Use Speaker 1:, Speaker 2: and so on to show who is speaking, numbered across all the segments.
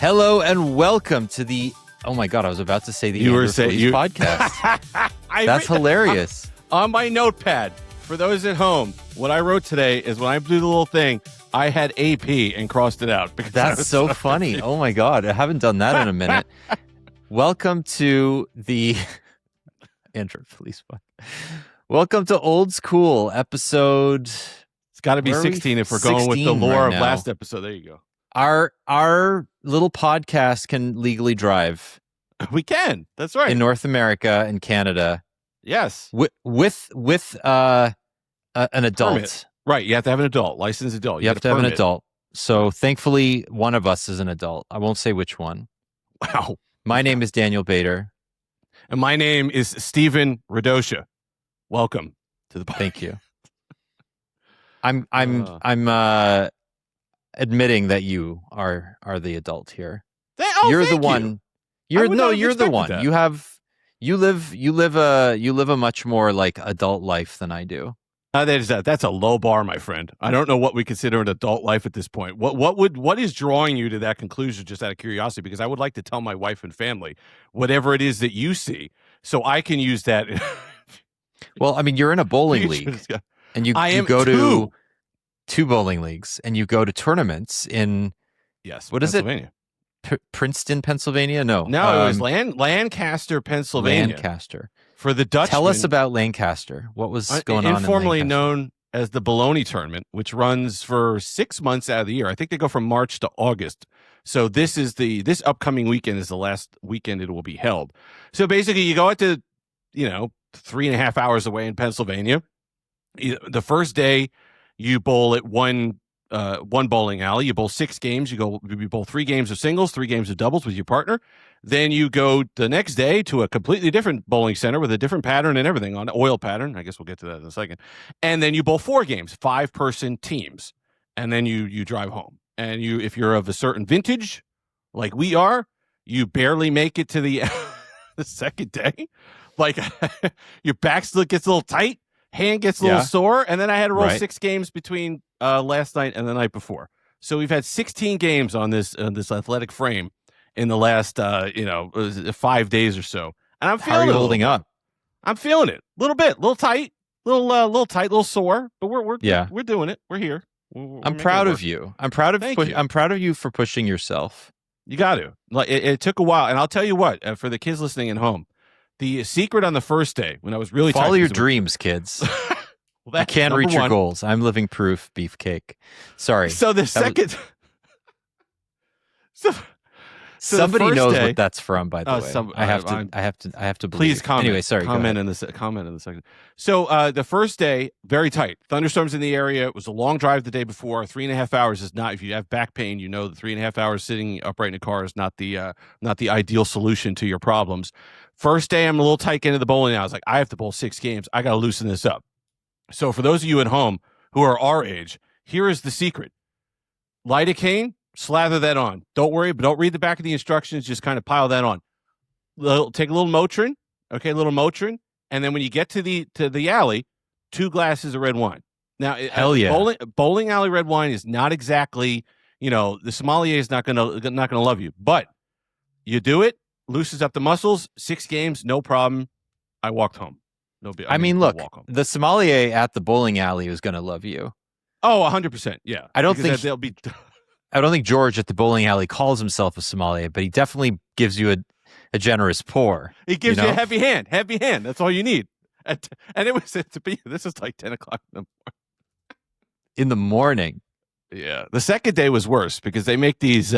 Speaker 1: Hello and welcome to the, oh my God, I was about to say the Andrew Felice podcast. That's hilarious.
Speaker 2: On my notepad, for those at home, what I wrote today is when I do the little thing, I had AP and crossed it out.
Speaker 1: That's so funny. Oh my God, I haven't done that in a minute. Welcome to the Andrew Felice podcast. Welcome to Old School episode.
Speaker 2: It's got to be 16 if we're going with the lore of last episode. There you go.
Speaker 1: Our little podcast can legally drive.
Speaker 2: We can. That's right.
Speaker 1: In North America and Canada.
Speaker 2: Yes.
Speaker 1: With an adult.
Speaker 2: Permit. Right. You have to have an adult, licensed adult.
Speaker 1: You have to have an adult. So thankfully, one of us is an adult. I won't say which one.
Speaker 2: Wow.
Speaker 1: My name is Daniel Bader.
Speaker 2: And my name is Stephen Radosha. Welcome to the podcast.
Speaker 1: Thank you. I'm admitting that you are the adult here. You're the one. You're the one.
Speaker 2: That.
Speaker 1: You live a much more like adult life than I do.
Speaker 2: That's a low bar, my friend. I don't know what we consider an adult life at this point. What is drawing you to that conclusion, just out of curiosity? Because I would like to tell my wife and family whatever it is that you see, so I can use that.
Speaker 1: Well, I mean, you're in a bowling league, and you go to two bowling leagues, and you go to tournaments in what is it? Princeton, Pennsylvania? No,
Speaker 2: it was Lancaster, Pennsylvania.
Speaker 1: Lancaster.
Speaker 2: For the Dutchmen.
Speaker 1: Tell us about Lancaster. What was going on?
Speaker 2: Informally known as the Bologna Tournament, which runs for 6 months out of the year. I think they go from March to August. So this upcoming weekend is the last weekend it will be held. So basically, you go out to 3.5 hours away in Pennsylvania. The first day, you bowl at one bowling alley. You bowl 6 games. You bowl 3 games of singles, 3 games of doubles with your partner. Then you go the next day to a completely different bowling center with a different pattern and everything on oil pattern. I guess we'll get to that in a second. And then you bowl 4 games, 5-person teams, and then you drive home. And if you're of a certain vintage, like we are, you barely make it to the the second day. Like your back still gets a little tight, hand gets a little sore, and then I had to roll 6 games between last night and the night before. So we've had 16 games on this athletic frame in the last 5 days or so, and I'm feeling.
Speaker 1: How are you holding up?
Speaker 2: I'm feeling it a little bit, a little tight, little sore, but we're doing it. We're here.
Speaker 1: I'm proud of you. I'm proud of you for pushing yourself.
Speaker 2: You got to. Like it took a while, and I'll tell you what. For the kids listening at home, the secret on the first day when I was really
Speaker 1: follow your dreams, kids.
Speaker 2: Well,
Speaker 1: you can't reach your goals. I'm living proof. Beefcake. Sorry.
Speaker 2: So the second.
Speaker 1: Somebody knows what that's from, by the way. I have to believe.
Speaker 2: Please comment.
Speaker 1: Anyway, sorry.
Speaker 2: Comment in the second. So the first day, very tight. Thunderstorms in the area. It was a long drive the day before. 3.5 hours is not. If you have back pain, the 3.5 hours sitting upright in a car is not the ideal solution to your problems. First day, I'm a little tight into the bowling. I was like, I have to bowl 6 games. I got to loosen this up. So for those of you at home who are our age, here is the secret: lidocaine. Slather that on. Don't worry, but don't read the back of the instructions. Just kind of pile that on. Take a little Motrin, and then when you get to the alley, 2 glasses of red wine. Now,
Speaker 1: hell yeah,
Speaker 2: bowling alley red wine is not exactly, the sommelier is not gonna love you, but you do it, loosens up the muscles. 6 games, no problem. I walked home. No big.
Speaker 1: Look, the sommelier at the bowling alley is gonna love you.
Speaker 2: Oh, 100%. Yeah,
Speaker 1: I don't think
Speaker 2: they'll be.
Speaker 1: I don't think George at the bowling alley calls himself a sommelier, but he definitely gives you a generous pour.
Speaker 2: He gives you a heavy hand. That's all you need. And it was this is like 10 o'clock in the morning.
Speaker 1: In the morning.
Speaker 2: Yeah. The second day was worse because they make these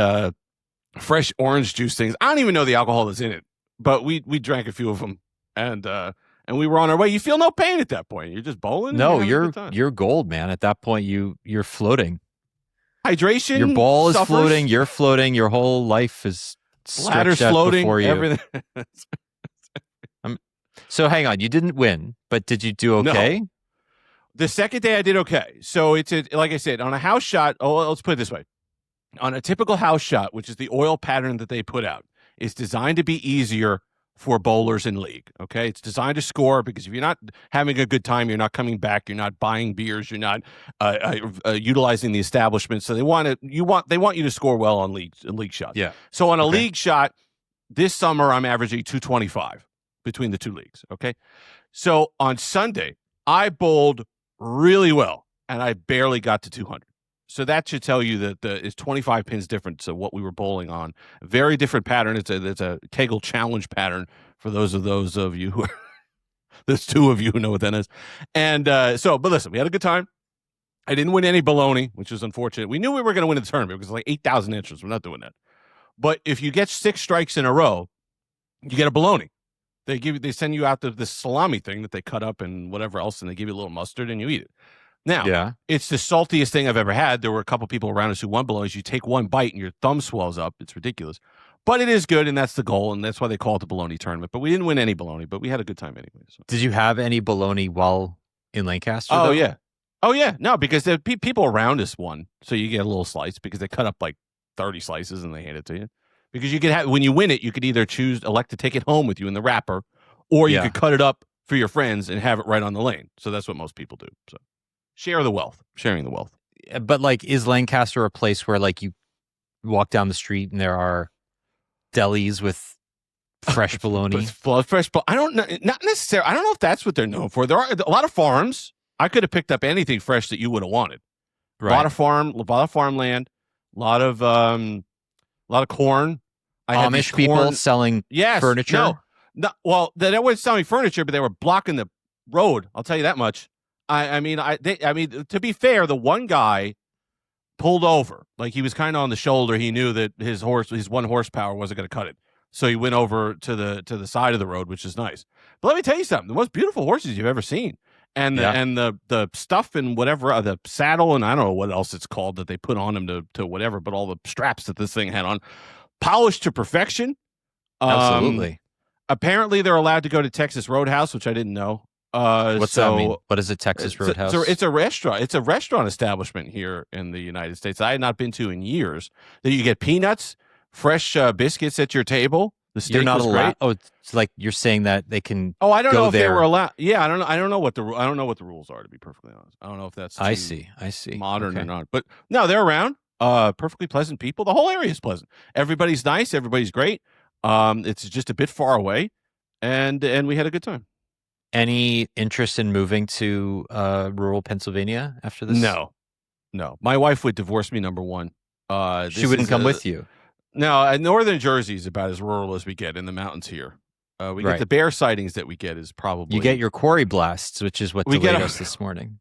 Speaker 2: fresh orange juice things. I don't even know the alcohol that's in it, but we drank a few of them, and we were on our way. You feel no pain at that point. You're just bowling.
Speaker 1: No, you're gold, man. At that point, you're floating.
Speaker 2: Hydration.
Speaker 1: Your ball is
Speaker 2: suffers.
Speaker 1: floating. You're floating. Your whole life is stretched out
Speaker 2: floating
Speaker 1: before you.
Speaker 2: Everything.
Speaker 1: So hang on. You didn't win, but did you do okay?
Speaker 2: No. The second day I did okay. So it's like I said, on a house shot. Oh, let's put it this way: on a typical house shot, which is the oil pattern that they put out, is designed to be easier for bowlers in league. Okay, it's designed to score, because if you're not having a good time, you're not coming back, you're not buying beers, you're not utilizing the establishment. So they want you to score well on league shots.
Speaker 1: Yeah.
Speaker 2: So on a league shot this summer, I'm averaging 225 between the two leagues. Okay, so on Sunday I bowled really well and I barely got to 200. So that should tell you that it's 25 pins different to what we were bowling on. Very different pattern. It's a Kegel challenge pattern for those of you who are, there's two of you who know what that is. And but listen, we had a good time. I didn't win any baloney, which was unfortunate. We knew we were going to win the tournament because like 8,000 entrants. We're not doing that. But if you get 6 strikes in a row, you get a baloney. They send you out this salami thing that they cut up and whatever else, and they give you a little mustard and you eat it. Now, it's the saltiest thing I've ever had. There were a couple people around us who won baloney. You take one bite and your thumb swells up. It's ridiculous. But it is good, and that's the goal, and that's why they call it the baloney tournament. But we didn't win any baloney, but we had a good time anyway. So.
Speaker 1: Did you have any baloney while in Lancaster?
Speaker 2: Oh, yeah. Oh, yeah. No, because the people around us won, so you get a little slice because they cut up like 30 slices and they hand it to you. Because you could have, when you win it, you could either elect to take it home with you in the wrapper, or you could cut it up for your friends and have it right on the lane. So that's what most people do. So. Sharing the wealth.
Speaker 1: But like, is Lancaster a place where like you walk down the street and there are delis with fresh bologna?
Speaker 2: I don't know. Not necessarily. I don't know if that's what they're known for. There are a lot of farms. I could have picked up anything fresh that you would have wanted. Right. A lot of farmland, a lot of corn.
Speaker 1: Amish people selling furniture.
Speaker 2: No, well, they weren't selling furniture, but they were blocking the road. I'll tell you that much. I mean, to be fair, the one guy pulled over. Like, he was kind of on the shoulder. He knew that his 1 horsepower wasn't going to cut it. So he went over to the side of the road, which is nice. But let me tell you something. The most beautiful horses you've ever seen. And the stuff and whatever, the saddle and I don't know what else it's called that they put on him to whatever, but all the straps that this thing had on, polished to perfection.
Speaker 1: Absolutely.
Speaker 2: Apparently they're allowed to go to Texas Roadhouse, which I didn't know.
Speaker 1: What's that mean? What is a Texas Roadhouse?
Speaker 2: It's a restaurant. It's a restaurant establishment here in the United States I had not been to in years. That you get peanuts, fresh biscuits at your table. The steak
Speaker 1: You're not
Speaker 2: was
Speaker 1: allowed.
Speaker 2: great.
Speaker 1: Oh, it's like you're saying that they can.
Speaker 2: Oh, I don't know if
Speaker 1: there.
Speaker 2: they were allowed. Yeah, I don't know what the rules are, to be perfectly honest. I don't know if that's
Speaker 1: I see
Speaker 2: modern or not. But no, they're around. Perfectly pleasant people. The whole area is pleasant. Everybody's nice. Everybody's great. It's just a bit far away, and we had a good time.
Speaker 1: Any interest in moving to rural Pennsylvania after this?
Speaker 2: No. My wife would divorce me, number one.
Speaker 1: She wouldn't come with you.
Speaker 2: No, northern Jersey is about as rural as we get in the mountains here. We get the bear sightings that we get is probably...
Speaker 1: You get your quarry blasts, which is what delayed us this morning.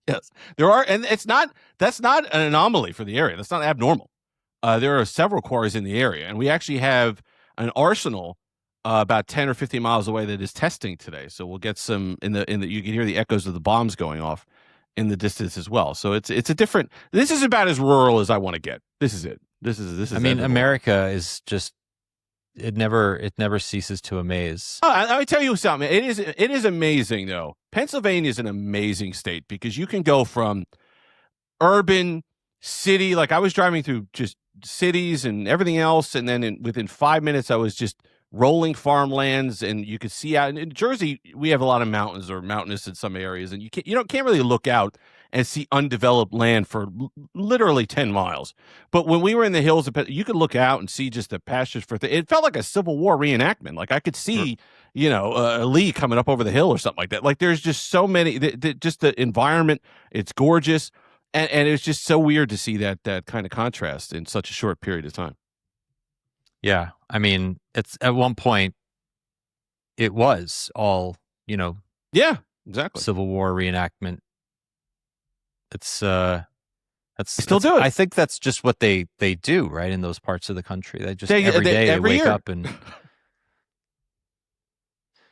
Speaker 2: Yes. There are, and that's not an anomaly for the area. That's not abnormal. There are several quarries in the area, and we actually have an arsenal about 10 or 15 miles away that is testing today. So we'll get some you can hear the echoes of the bombs going off in the distance as well. So it's a different. This is about as rural as I want to get. This is it. This is.
Speaker 1: I mean, America is just it never ceases to amaze.
Speaker 2: Let me tell you something. It is amazing though. Pennsylvania is an amazing state because you can go from urban city, like I was driving through just cities and everything else, and then within 5 minutes I was just rolling farmlands, and you could see out in Jersey. We have a lot of mountains or mountainous in some areas, and you can't really look out and see undeveloped land for literally 10 miles. But when we were in the hills, you could look out and see just the pastures it felt like a Civil War reenactment. Like I could see, Lee coming up over the hill or something like that. Like there's just so many, just the environment. It's gorgeous. And it's just so weird to see that kind of contrast in such a short period of time.
Speaker 1: Yeah. I mean, it's at one point it was all,
Speaker 2: yeah, exactly.
Speaker 1: Civil War reenactment. It's
Speaker 2: still do it.
Speaker 1: I think that's just what they do, right? In those parts of the country. Every day they wake up and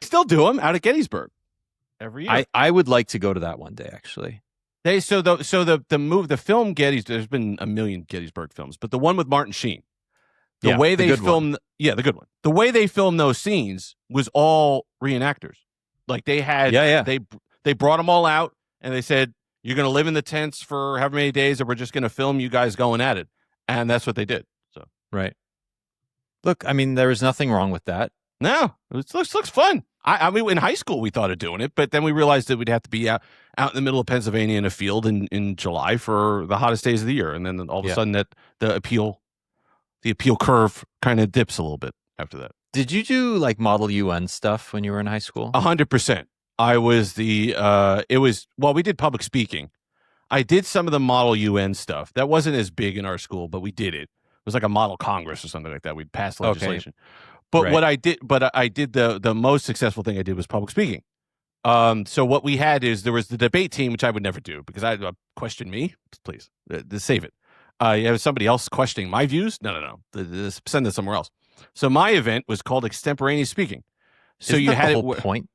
Speaker 2: still do them out at Gettysburg every year.
Speaker 1: I would like to go to that one day, actually.
Speaker 2: The film Gettysburg, there's been a million Gettysburg films, but the one with Martin Sheen, the way they filmed, the good one. The way they filmed those scenes was all reenactors. Like they had, they brought them all out and they said, you're going to live in the tents for however many days, or we're just going to film you guys going at it. And that's what they did. So
Speaker 1: right. Look, I mean, there is nothing wrong with that.
Speaker 2: No, it looks fun. I mean, in high school we thought of doing it, but then we realized that we'd have to be out in the middle of Pennsylvania in a field in July for the hottest days of the year, and then all of a sudden that the appeal curve kind of dips a little bit after that.
Speaker 1: Did you do like Model UN stuff when you were in high school?
Speaker 2: 100%. I was we did public speaking. I did some of the Model UN stuff. That wasn't as big in our school, but we did it. It was like a Model Congress or something like that. We'd pass legislation. Okay. But what I did, I did the most successful thing I did was public speaking. So what we had is there was the debate team, which I would never do because I question me, please, save it. You have somebody else questioning my views? No. Send it somewhere else. So my event was called extemporaneous speaking. So
Speaker 1: Isn't
Speaker 2: you
Speaker 1: had the whole point.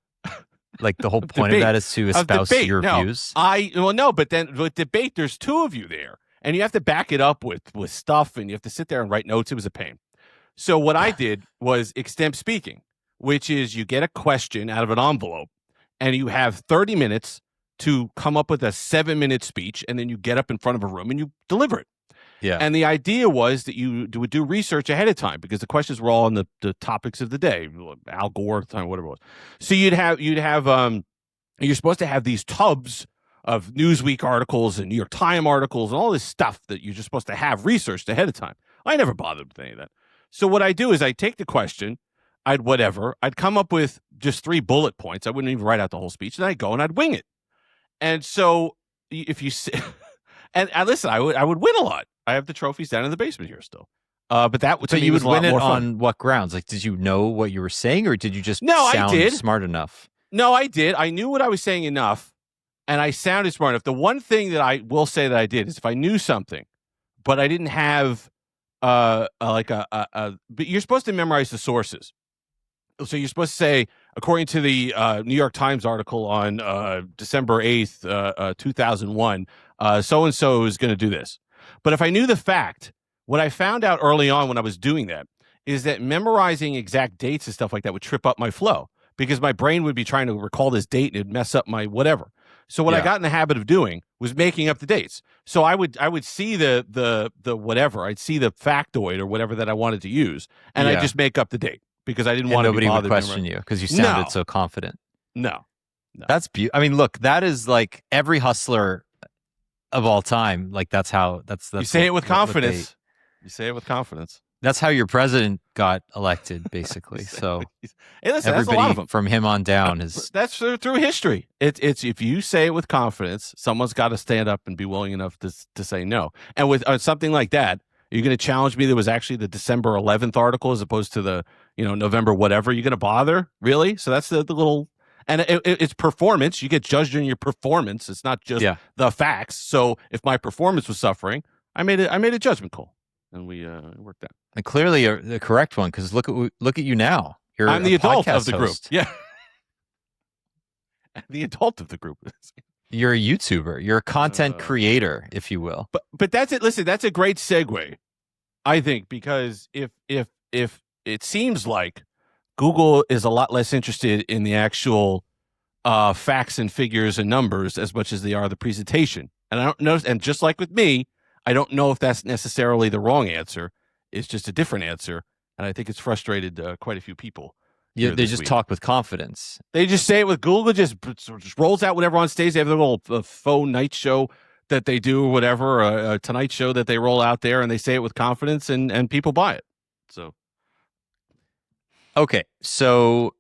Speaker 1: Like the whole point of that is to espouse your views.
Speaker 2: But then with debate, there's two of you there, and you have to back it up with stuff, and you have to sit there and write notes. It was a pain. So what I did was extemp speaking, which is you get a question out of an envelope, and you have 30 minutes to come up with a 7-minute speech, and then you get up in front of a room and you deliver it.
Speaker 1: Yeah.
Speaker 2: And the idea was that you would do research ahead of time because the questions were all on the topics of the day, Al Gore, whatever it was. So you're supposed to have these tubs of Newsweek articles and New York Times articles and all this stuff that you're just supposed to have researched ahead of time. I never bothered with any of that. So what I do is I take the question, I'd come up with just 3 bullet points. I wouldn't even write out the whole speech. Then I'd go and I'd wing it. And so if you and listen, I would win a lot. I have the trophies down in the basement here still. But that to me
Speaker 1: you
Speaker 2: would
Speaker 1: win it
Speaker 2: fun.
Speaker 1: On what grounds? Like, did you know what you were saying, or did you just sound smart enough?
Speaker 2: No, I did. I knew what I was saying enough, and I sounded smart enough. The one thing that I will say that I did is if I knew something, but I didn't have but you're supposed to memorize the sources. So you're supposed to say, according to the New York Times article on December 8th, 2001, so-and-so is going to do this. But if I knew the fact, what I found out early on when I was doing that is that memorizing exact dates and stuff like that would trip up my flow because my brain would be trying to recall this date and it'd mess up my whatever. So what I got in the habit of doing was making up the dates. So I would see the whatever. I'd see the factoid or whatever that I wanted to use, and I'd just make up the date because I didn't want to be bothered.
Speaker 1: Nobody would question you because you sounded so confident.
Speaker 2: No.
Speaker 1: That's beautiful. I mean, look, that is like every hustler of all time. Like that's
Speaker 2: you say it with confidence. You say it with confidence.
Speaker 1: That's how your president got elected, basically. So
Speaker 2: hey, listen,
Speaker 1: everybody from him on down is
Speaker 2: that's through history. It's if you say it with confidence, someone's got to stand up and be willing enough to say no. And with something like that, you're going to challenge me. There was actually the December 11th article as opposed to the November whatever. You're going to bother really? So that's the little. And it's performance. You get judged on your performance. It's not just the facts. So if my performance was suffering, I made a judgment call, and we worked out.
Speaker 1: And clearly, the correct one because look at you now.
Speaker 2: I'm the adult of the group. Yeah, the adult of the group.
Speaker 1: You're a YouTuber. You're a content creator, if you will.
Speaker 2: But that's it. Listen, that's a great segue, I think, because if it seems like Google is a lot less interested in the actual facts and figures and numbers as much as they are the presentation. And I don't know. And just like with me, I don't know if that's necessarily the wrong answer. It's just a different answer. And I think it's frustrated quite a few people.
Speaker 1: Yeah, they just talk with confidence.
Speaker 2: They just say it with Google, just rolls out whatever on stage. They have their little faux night show that they do or whatever, a Tonight Show that they roll out there, and they say it with confidence, and people buy it. So.
Speaker 1: Okay, so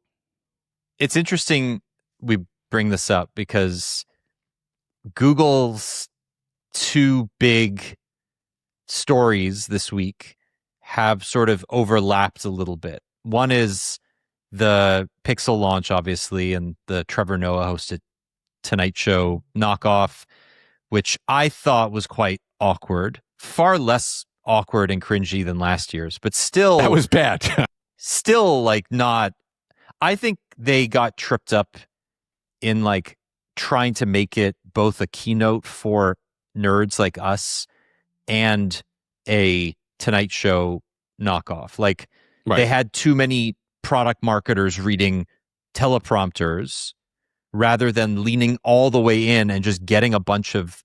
Speaker 1: it's interesting we bring this up because Google's 2 big stories this week have sort of overlapped a little bit. One is the Pixel launch, obviously, and the Trevor Noah hosted Tonight Show knockoff, which I thought was quite awkward, far less awkward and cringy than last year's, but still...
Speaker 2: That was bad.
Speaker 1: Still, like, not... I think they got tripped up in, like, trying to make it both a keynote for nerds like us and a Tonight Show knockoff. Like, they had too many product marketers reading teleprompters rather than leaning all the way in and just getting a bunch of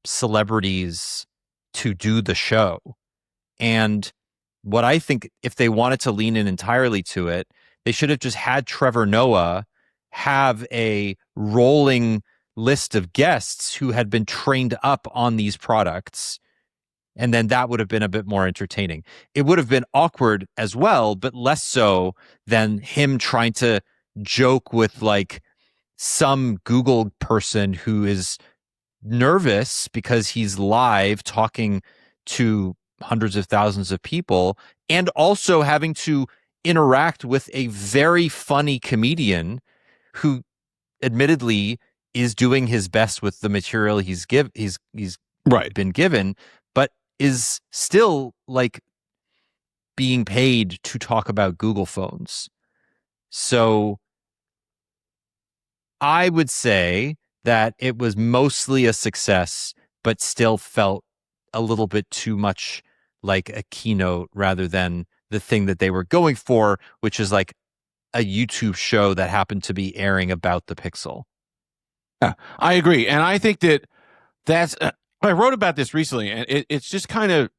Speaker 1: celebrities to do the show. And what I think, if they wanted to lean in entirely to it, they should have just had Trevor Noah have a rolling list of guests who had been trained up on these products. And then that would have been a bit more entertaining. It would have been awkward as well, but less so than him trying to joke with like some Google person who is nervous because he's live talking to hundreds of thousands of people and also having to interact with a very funny comedian who admittedly is doing his best with the material he's been given, but is still like being paid to talk about Google phones. So I would say that it was mostly a success, but still felt a little bit too much like a keynote rather than the thing that they were going for, which is like a YouTube show that happened to be airing about the Pixel.
Speaker 2: Yeah, I agree. And I think that's I wrote about this recently, and it's just kind of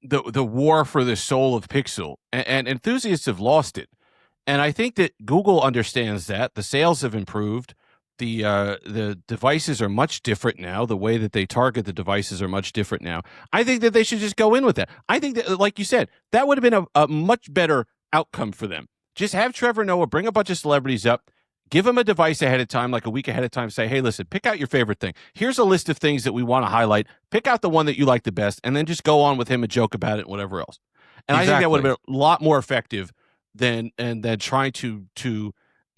Speaker 2: the war for the soul of Pixel, and enthusiasts have lost it. And I think that Google understands that. The sales have improved. The devices are much different now. The way that they target the devices are much different now. I think that they should just go in with that. I think that, like you said, that would have been a much better outcome for them. Just have Trevor Noah bring a bunch of celebrities up, give them a device ahead of time, like a week ahead of time, say, hey, listen, pick out your favorite thing. Here's a list of things that we want to highlight. Pick out the one that you like the best, and then just go on with him and joke about it and whatever else. And exactly. I think that would have been a lot more effective than trying to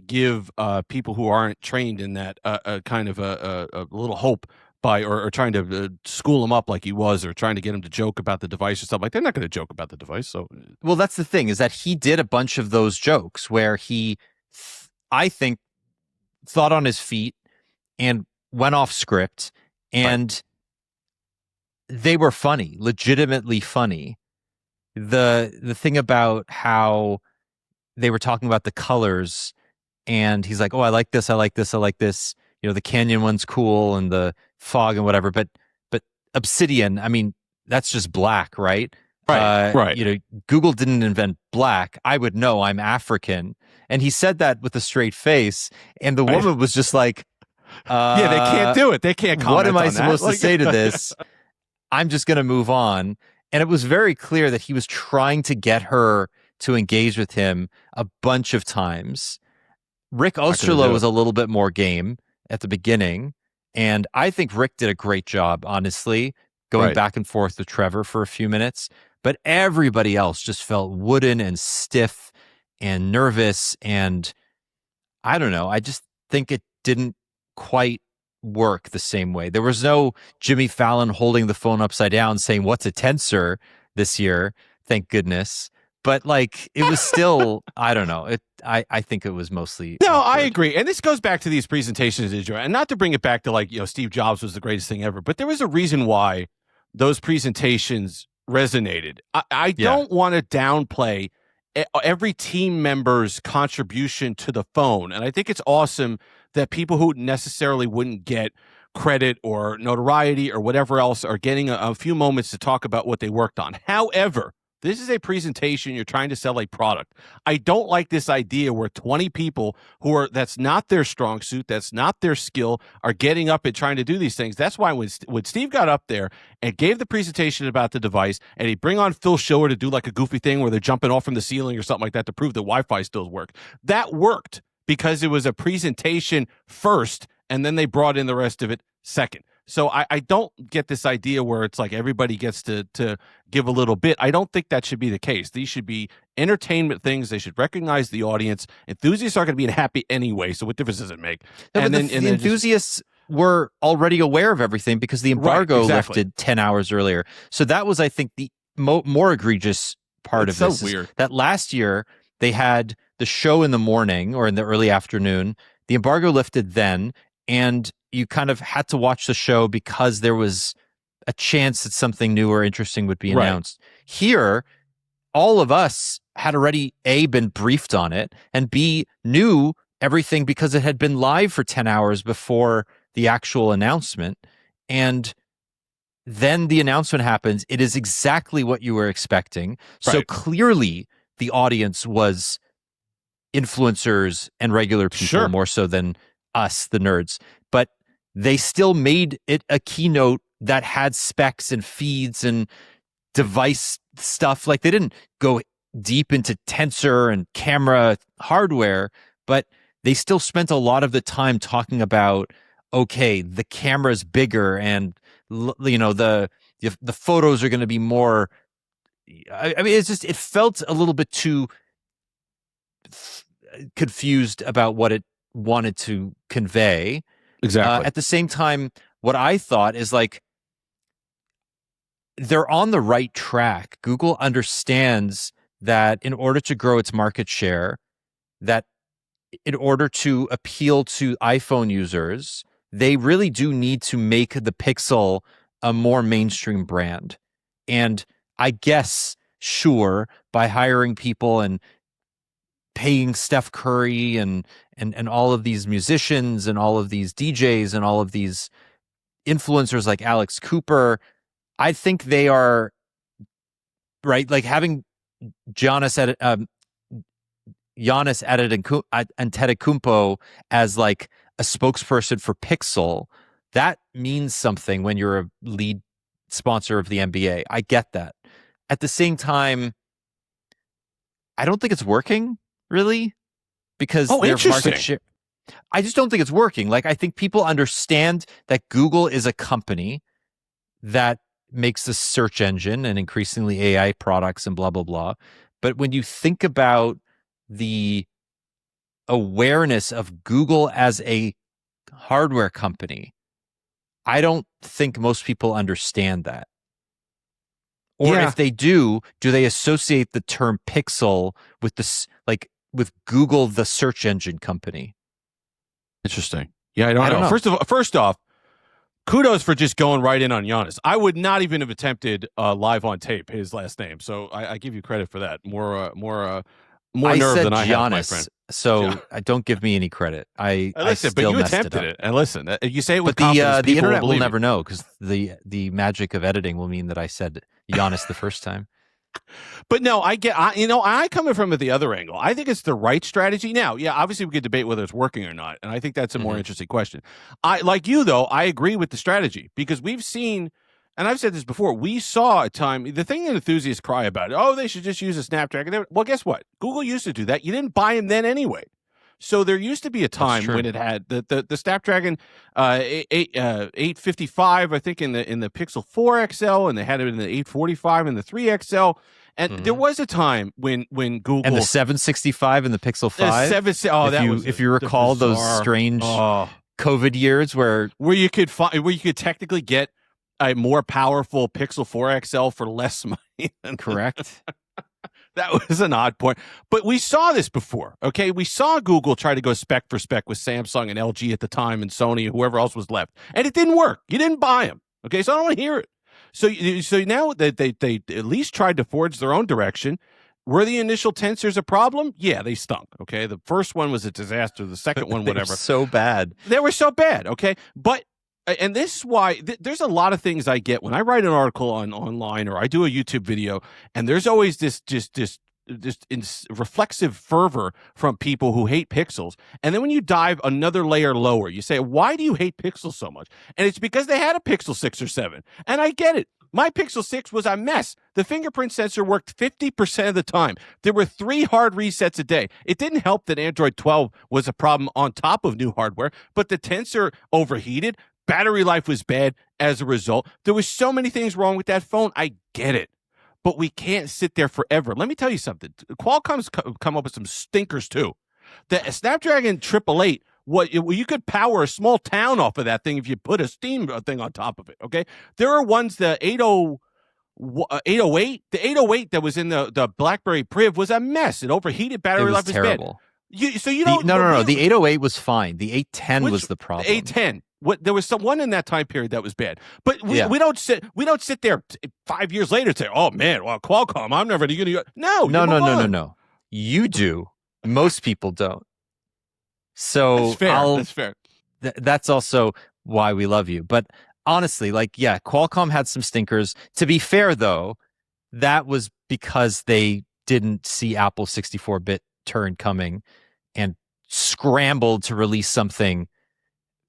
Speaker 2: give people who aren't trained in that kind of a little hope by or trying to school them up like he was, or trying to get him to joke about the device or something. Like, they're not going to joke about the device. So,
Speaker 1: well, that's the thing, is that he did a bunch of those jokes where he, I think, thought on his feet and went off script, and they were funny, legitimately funny. The thing about how they were talking about the colors, and he's like, oh, I like this, I like this, I like this. You know, the canyon one's cool and the fog and whatever, but obsidian, I mean, that's just black, right?
Speaker 2: Right.
Speaker 1: You know, Google didn't invent black. I would know, I'm African. And he said that with a straight face, and the woman was just like,
Speaker 2: yeah, they can't do it. They can't comment.
Speaker 1: What am I
Speaker 2: on
Speaker 1: supposed
Speaker 2: that?
Speaker 1: to say to this? I'm just going to move on. And it was very clear that he was trying to get her to engage with him a bunch of times. Rick Osterloh was a little bit more game at the beginning, and I think Rick did a great job, honestly, going back and forth with Trevor for a few minutes. But everybody else just felt wooden and stiff and nervous, and I don't know. I just think it didn't quite work the same way. There was no Jimmy Fallon holding the phone upside down saying, "What's a tensor?" this year, thank goodness. But like, it was still, I don't know. I think it was mostly.
Speaker 2: No, awkward. I agree. And this goes back to these presentations, and not to bring it back to like, you know, Steve Jobs was the greatest thing ever, but there was a reason why those presentations resonated. I don't want to downplay every team member's contribution to the phone. And I think it's awesome that people who necessarily wouldn't get credit or notoriety or whatever else are getting a few moments to talk about what they worked on. However, this is a presentation. You're trying to sell a product. I don't like this idea where 20 people that's not their strong suit, that's not their skill, are getting up and trying to do these things. That's why when Steve got up there and gave the presentation about the device, and he'd bring on Phil Schiller to do like a goofy thing where they're jumping off from the ceiling or something like that to prove that Wi-Fi still works. That worked because it was a presentation first, and then they brought in the rest of it second. So I don't get this idea where it's like everybody gets to give a little bit. I don't think that should be the case. These should be entertainment things. They should recognize the audience. Enthusiasts are going to be happy anyway, so what difference does it make?
Speaker 1: No, and then the enthusiasts were already aware of everything because the embargo lifted 10 hours earlier. So that was, I think, the more egregious part of this.
Speaker 2: So weird.
Speaker 1: That last year they had the show in the morning or in the early afternoon. The embargo lifted then, and you kind of had to watch the show because there was a chance that something new or interesting would be announced. Here, all of us had already, A, been briefed on it, and B, knew everything because it had been live for 10 hours before the actual announcement. And then the announcement happens. It is exactly what you were expecting. So clearly the audience was influencers and regular people more so than us, the nerds. But they still made it a keynote that had specs and feeds and device stuff. Like, they didn't go deep into tensor and camera hardware, but they still spent a lot of the time talking about, okay, the camera's bigger and the photos are going to be more. I mean, it's just, it felt a little bit too confused about what it wanted to convey.
Speaker 2: Exactly.
Speaker 1: At the same time, what I thought is, like, they're on the right track. Google understands that in order to grow its market share, that in order to appeal to iPhone users, they really do need to make the Pixel a more mainstream brand. And I guess, sure, by hiring people and paying Steph Curry and all of these musicians and all of these DJs and all of these influencers like Alex Cooper, I think they are right. Like, having Giannis Antetokounmpo as like a spokesperson for Pixel, that means something when you're a lead sponsor of the NBA. I get that. At the same time, I don't think it's working, really, because their market share. I just don't think it's working. Like, I think people understand that Google is a company that makes a search engine and increasingly AI products and blah, blah, blah. But when you think about the awareness of Google as a hardware company, I don't think most people understand that. Or if they do they associate the term Pixel with this, like, with Google, the search engine company?
Speaker 2: Interesting. Yeah, I don't know. First off, kudos for just going right in on Giannis. I would not even have attempted live on tape his last name, so I give you credit for that. More nerve than I have, my friend.
Speaker 1: So don't give me any credit.
Speaker 2: Listen, but you attempted it, and listen, you say it with
Speaker 1: confidence.
Speaker 2: The
Speaker 1: internet will never know, because the magic of editing will mean that I said Giannis the first time.
Speaker 2: But no, I come from it the other angle. I think it's the right strategy. Now, yeah, obviously we could debate whether it's working or not, and I think that's a more interesting question. Like you, though, I agree with the strategy, because we've seen, and I've said this before, we saw a time, the thing that enthusiasts cry about, they should just use a Snapdragon. Well, guess what? Google used to do that. You didn't buy them then anyway. So there used to be a time when it had the Snapdragon 855, I think, in the Pixel 4 XL, and they had it in the 845 and the 3 XL. And there was a time when Google,
Speaker 1: and the 765 and the Pixel 5. If you recall those strange COVID years where
Speaker 2: you could technically get a more powerful Pixel 4 XL for less money.
Speaker 1: Correct.
Speaker 2: That was an odd point. But we saw this before, okay? We saw Google try to go spec for spec with Samsung and LG at the time and Sony and whoever else was left. And it didn't work. You didn't buy them, okay? So I don't want to hear it. So now that they at least tried to forge their own direction. Were the initial tensors a problem? Yeah, they stunk, okay? The first one was a disaster. The second one, whatever.
Speaker 1: So bad.
Speaker 2: They were so bad, okay? But and this is why there's a lot of things I get when I write an article online or I do a YouTube video, and there's always this reflexive fervor from people who hate Pixels. And then when you dive another layer lower, you say, why do you hate Pixels so much? And it's because they had a Pixel 6 or 7. And I get it. My Pixel 6 was a mess. The fingerprint sensor worked 50% of the time. There were 3 hard resets a day. It didn't help that Android 12 was a problem on top of new hardware, but the tensor overheated. Battery life was bad as a result. There was so many things wrong with that phone. I get it. But we can't sit there forever. Let me tell you something. Qualcomm's come up with some stinkers, too. The Snapdragon 888, you could power a small town off of that thing if you put a Steam thing on top of it, okay? There are ones, the 808, the 808 that was in the BlackBerry Priv was a mess. It overheated. Battery life was
Speaker 1: terrible.
Speaker 2: Bad.
Speaker 1: No. The 808 was fine. The 810 was the problem.
Speaker 2: The 810. There was one in that time period that was bad, but we don't sit there 5 years later and say, "Oh man, well Qualcomm, I'm never going to." No.
Speaker 1: You do. Most people don't. So
Speaker 2: that's fair. That's fair.
Speaker 1: That's also why we love you. But honestly, like, yeah, Qualcomm had some stinkers. To be fair, though, that was because they didn't see Apple's 64-bit turn coming and scrambled to release something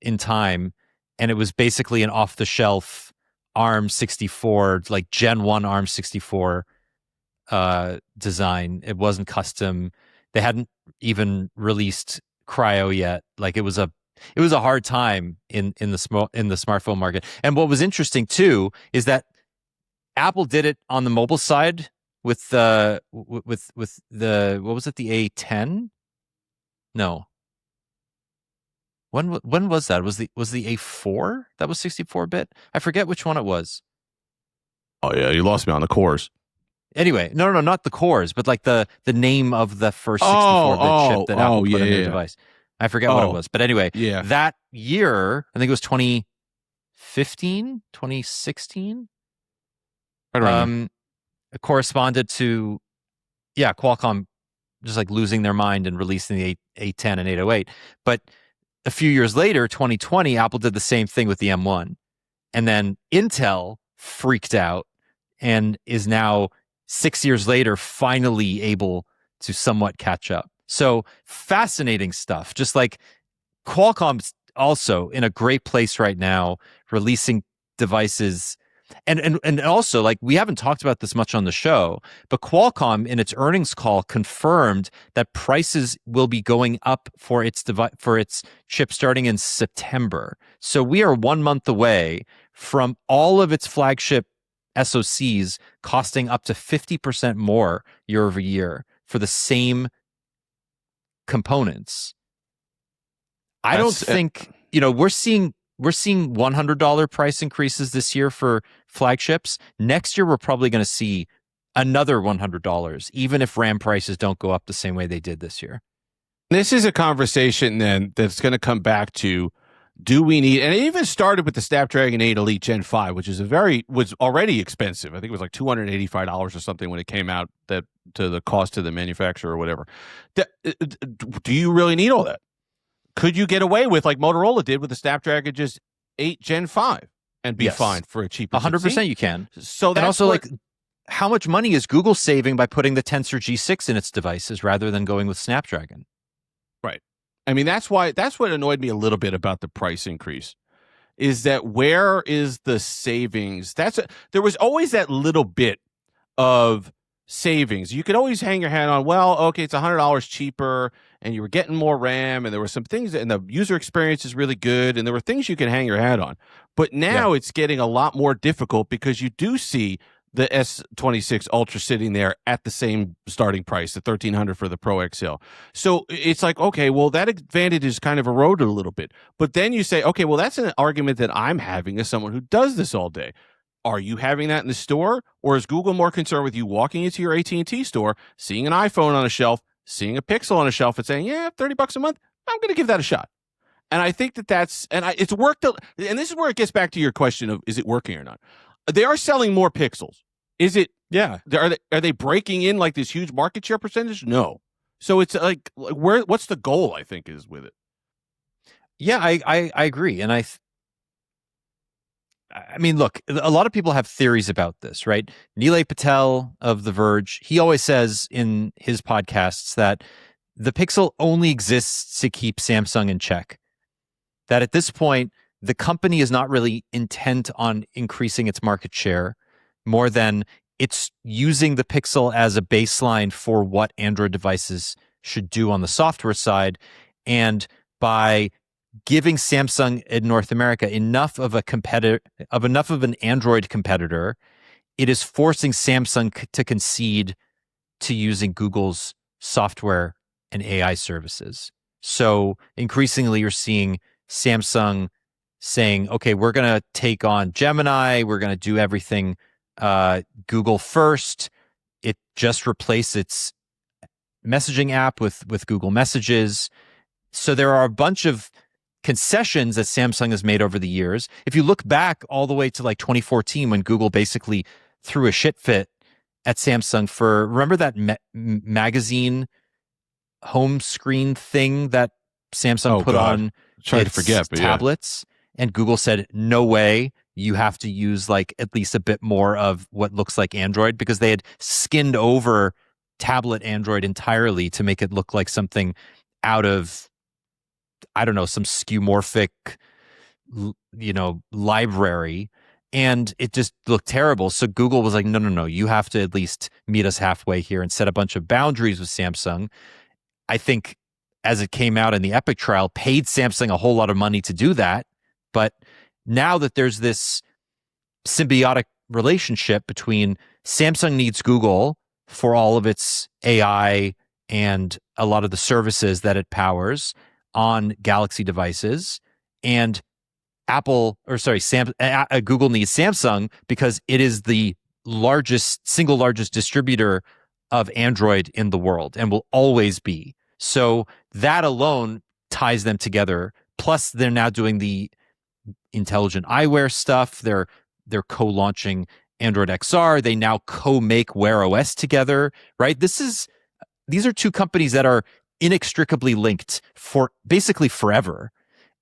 Speaker 1: in time. And it was basically an off-the-shelf ARM 64, like Gen 1 ARM 64 design. It wasn't custom. They hadn't even released Cryo yet. Like, it was a hard time in the smartphone market. And what was interesting too is that Apple did it on the mobile side with the what was it, the A10? No. When was that? Was the A4 that was 64-bit? I forget which one it was.
Speaker 2: Oh yeah, you lost me on the cores.
Speaker 1: Anyway, no, not the cores, but like the name of the first 64-bit chip that Apple put in their device. I forget what it was. But anyway, that year, I think it was 2015, 2016. It corresponded to, Qualcomm just like losing their mind and releasing the A10 and 808. But a few years later, 2020, Apple did the same thing with the M1. And then Intel freaked out and is now 6 years later finally able to somewhat catch up. So fascinating stuff. Just like Qualcomm's also in a great place right now, releasing devices. And also, like, we haven't talked about this much on the show, but Qualcomm in its earnings call confirmed that prices will be going up for its chip starting in September. So we are 1 month away from all of its flagship SoCs costing up to 50% more year over year for the same components. I don't think, we're seeing $100 price increases this year for flagships. Next year, we're probably going to see another $100, even if RAM prices don't go up the same way they did this year.
Speaker 2: This is a conversation then that's going to come back to, do we need, and it even started with the Snapdragon 8 Elite Gen 5, which is was already expensive. I think it was like $285 or something when it came out, that to the cost to the manufacturer or whatever. Do you really need all that? Could you get away with, like Motorola did with the Snapdragon just 8 Gen 5 and be fine for a cheaper
Speaker 1: 100% you can.
Speaker 2: So that's,
Speaker 1: and also, like, how much money is Google saving by putting the Tensor G6 in its devices rather than going with Snapdragon?
Speaker 2: Right. I mean, that's what annoyed me a little bit about the price increase, is that where is the savings? There was always that little bit of savings. You could always hang your hat on, well, okay, it's $100 cheaper and you were getting more RAM and there were some things, and the user experience is really good, and there were things you can hang your hat on. But now it's getting a lot more difficult because you do see the S26 Ultra sitting there at the same starting price, the $1,300 for the Pro XL. So it's like, okay, well, that advantage is kind of eroded a little bit. But then you say, okay, well, that's an argument that I'm having as someone who does this all day. Are you having that in the store, or is Google more concerned with you walking into your AT&T store, seeing an iPhone on a shelf, seeing a Pixel on a shelf, and saying, yeah, $30 a month, I'm going to give that a shot? And I think it's worked. And this is where it gets back to your question of, is it working or not? They are selling more Pixels. Is it? Yeah. Are they breaking in like this huge market share percentage? No. So it's like what's the goal, I think, is with it?
Speaker 1: Yeah, I agree. And I mean, look, a lot of people have theories about this, right? Nilay Patel of The Verge, he always says in his podcasts that the Pixel only exists to keep Samsung in check. That at this point, the company is not really intent on increasing its market share more than it's using the Pixel as a baseline for what Android devices should do on the software side. And by giving Samsung in North America enough of an Android competitor, it is forcing Samsung to concede to using Google's software and AI services. So increasingly, you're seeing Samsung saying, okay, we're going to take on Gemini. We're going to do everything Google first. It just replaced its messaging app with Google Messages. So there are a bunch of concessions that Samsung has made over the years. If you look back all the way to like 2014, when Google basically threw a shit fit at Samsung for, remember that magazine home screen thing that Samsung put on its tablets? And Google said, no way, you have to use like at least a bit more of what looks like Android, because they had skinned over tablet Android entirely to make it look like something out of, I don't know, some skeuomorphic, library. And it just looked terrible. So Google was like, no, you have to at least meet us halfway here and set a bunch of boundaries with Samsung. I think as it came out in the Epic trial, paid Samsung a whole lot of money to do that. But now that there's this symbiotic relationship between Samsung needs Google for all of its AI and a lot of the services that it powers on Galaxy devices, and Google needs Samsung because it is the single largest distributor of Android in the world and will always be. So that alone ties them together. Plus, they're now doing the intelligent eyewear stuff. They're co-launching Android XR. They now co-make Wear OS together, right? These are two companies that are inextricably linked for basically forever.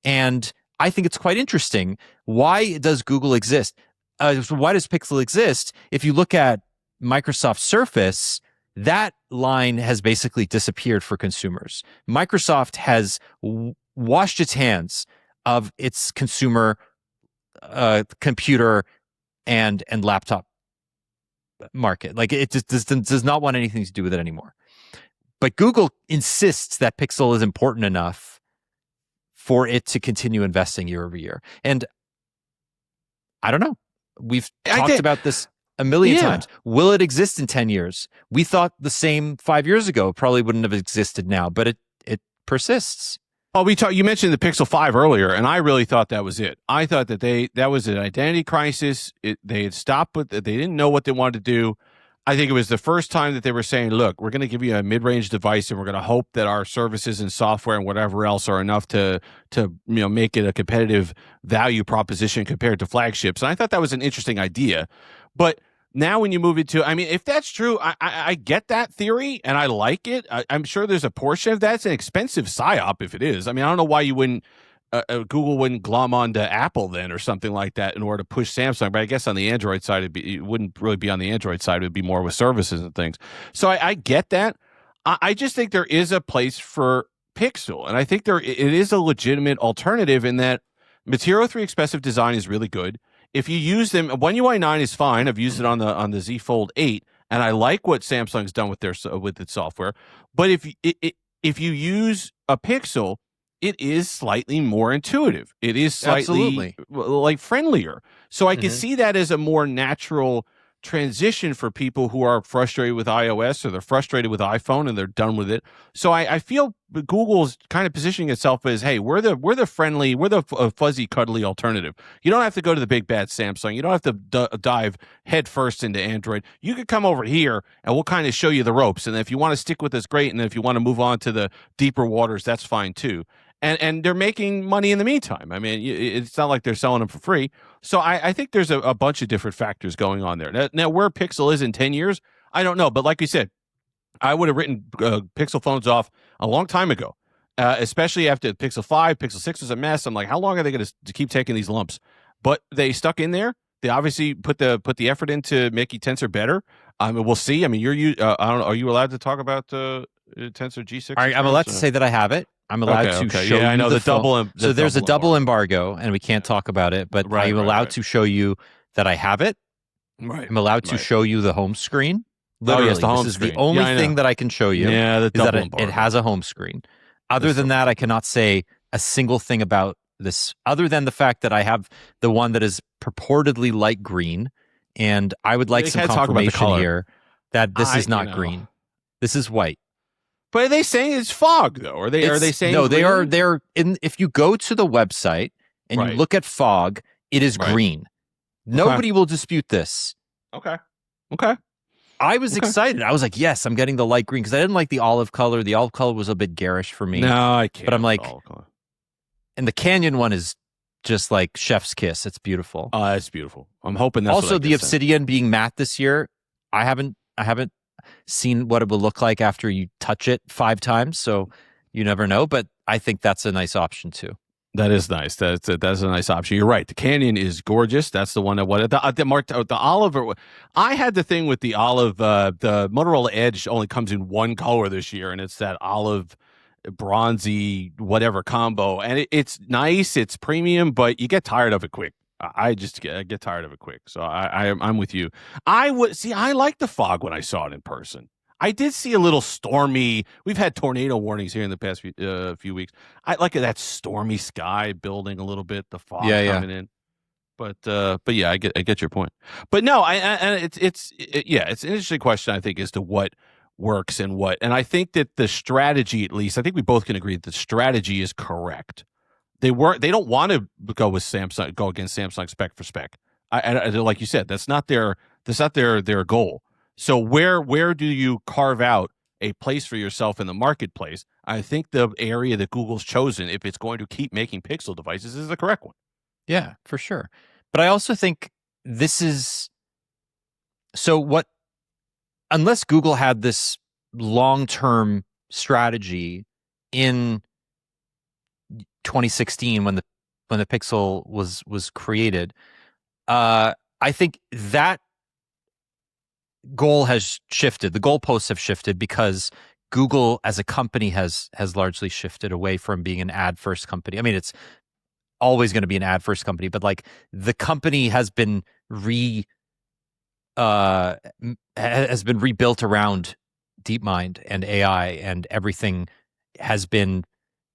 Speaker 1: And I think it's quite interesting. Why does Google exist? Why does Pixel exist? If you look at Microsoft Surface, that line has basically disappeared for consumers. Microsoft has washed its hands of its consumer computer and laptop market. Like, it just does not want anything to do with it anymore. But Google insists that Pixel is important enough for it to continue investing year over year. And I don't know. We've talked about this a million times. Will it exist in 10 years? We thought the same 5 years ago. It probably wouldn't have existed now, but it persists.
Speaker 2: Oh, you mentioned the Pixel 5 earlier, and I really thought that was it. I thought that that was an identity crisis. They had stopped with it. They didn't know what they wanted to do. I think it was the first time that they were saying, look, we're going to give you a mid-range device, and we're going to hope that our services and software and whatever else are enough to make it a competitive value proposition compared to flagships. And I thought that was an interesting idea. But now when you move into, I mean, if that's true, I get that theory, and I like it. I'm sure there's a portion of that. It's an expensive psyop if it is. I mean, I don't know why you wouldn't, Google wouldn't glom onto Apple then or something like that in order to push Samsung. But I guess on the Android side, it wouldn't really be on the Android side. It would be more with services and things. So I get that. I just think there is a place for Pixel. And I think it is a legitimate alternative in that Material 3 expressive design is really good. If you use them, One UI 9 is fine. I've used it on the Z Fold 8, and I like what Samsung's done with its software. But if you use a Pixel, it is slightly more intuitive. It is slightly like friendlier. So I can see that as a more natural transition for people who are frustrated with iOS or they're frustrated with iPhone and they're done with it. So I feel Google's kind of positioning itself as, hey, we're the friendly, we're the fuzzy, cuddly alternative. You don't have to go to the big bad Samsung. You don't have to dive head first into Android. You could come over here and we'll kind of show you the ropes. And if you want to stick with us, great. And if you want to move on to the deeper waters, that's fine too. And they're making money in the meantime. I mean, it's not like they're selling them for free. So I think there's a bunch of different factors going on there. Now, where Pixel is in 10 years, I don't know. But like you said, I would have written Pixel phones off a long time ago, especially after Pixel 5, Pixel 6 was a mess. I'm like, how long are they going to keep taking these lumps? But they stuck in there. They obviously put the effort into making Tensor better. We'll see. I mean, I don't know. Are you allowed to talk about Tensor G6?
Speaker 1: I'm allowed to say that I have it. I'm allowed to show you.
Speaker 2: I know the double.
Speaker 1: So there's a double embargo, and we can't talk about it. But I'm allowed to show you that I have it.
Speaker 2: Right.
Speaker 1: I'm allowed to show you the home screen. Literally,
Speaker 2: yes, the home
Speaker 1: this
Speaker 2: screen.
Speaker 1: is the only thing that I can show you.
Speaker 2: Yeah, the double embargo.
Speaker 1: It has a home screen. Other than that, I cannot say a single thing about this, other than the fact that I have the one that is purportedly light green, and I would like some confirmation here that this is not green. This is white.
Speaker 2: But are they saying it's fog though? Are they saying
Speaker 1: no?
Speaker 2: green?
Speaker 1: They're in. If you go to the website and you look at fog, it is green. Nobody will dispute this.
Speaker 2: Okay.
Speaker 1: I was excited. I was like, yes, I'm getting the light green because I didn't like the olive color. The olive color was a bit garish for me.
Speaker 2: No, I can't.
Speaker 1: But I'm like, and the Canyon one is just like chef's kiss. It's beautiful.
Speaker 2: Oh, that's beautiful. I'm hoping that's
Speaker 1: also the Obsidian being matte this year. I haven't seen what it will look like after you touch it 5 times, so you never know. But I think that's a nice option too.
Speaker 2: That is nice. That's a nice option. You're right. The Canyon is gorgeous. That's the one that the olive. I had the thing with the olive. The Motorola Edge only comes in one color this year, and it's that olive, bronzy, whatever combo. And it's nice. It's premium, but you get tired of it quick. I get tired of it quick. So I'm with you. I like the fog when I saw it in person. I did see a little stormy. We've had tornado warnings here in the past few weeks. I like that stormy sky building a little bit. The fog coming in, but yeah, I get your point. But no, it's an interesting question. I think as to what works and what, and I think that the strategy, at least, I think we both can agree that the strategy is correct. They don't want to go with Samsung, go against Samsung spec for spec. I like you said, that's not their goal. So where do you carve out a place for yourself in the marketplace? I think the area that Google's chosen, if it's going to keep making Pixel devices, is the correct one.
Speaker 1: Yeah, for sure. But I also think this is unless Google had this long-term strategy in 2016 when the Pixel was created, I think that goal has shifted. The goalposts have shifted because Google as a company has largely shifted away from being an ad first company. I mean, it's always going to be an ad first company, but like the company has been rebuilt around DeepMind and AI, and everything has been,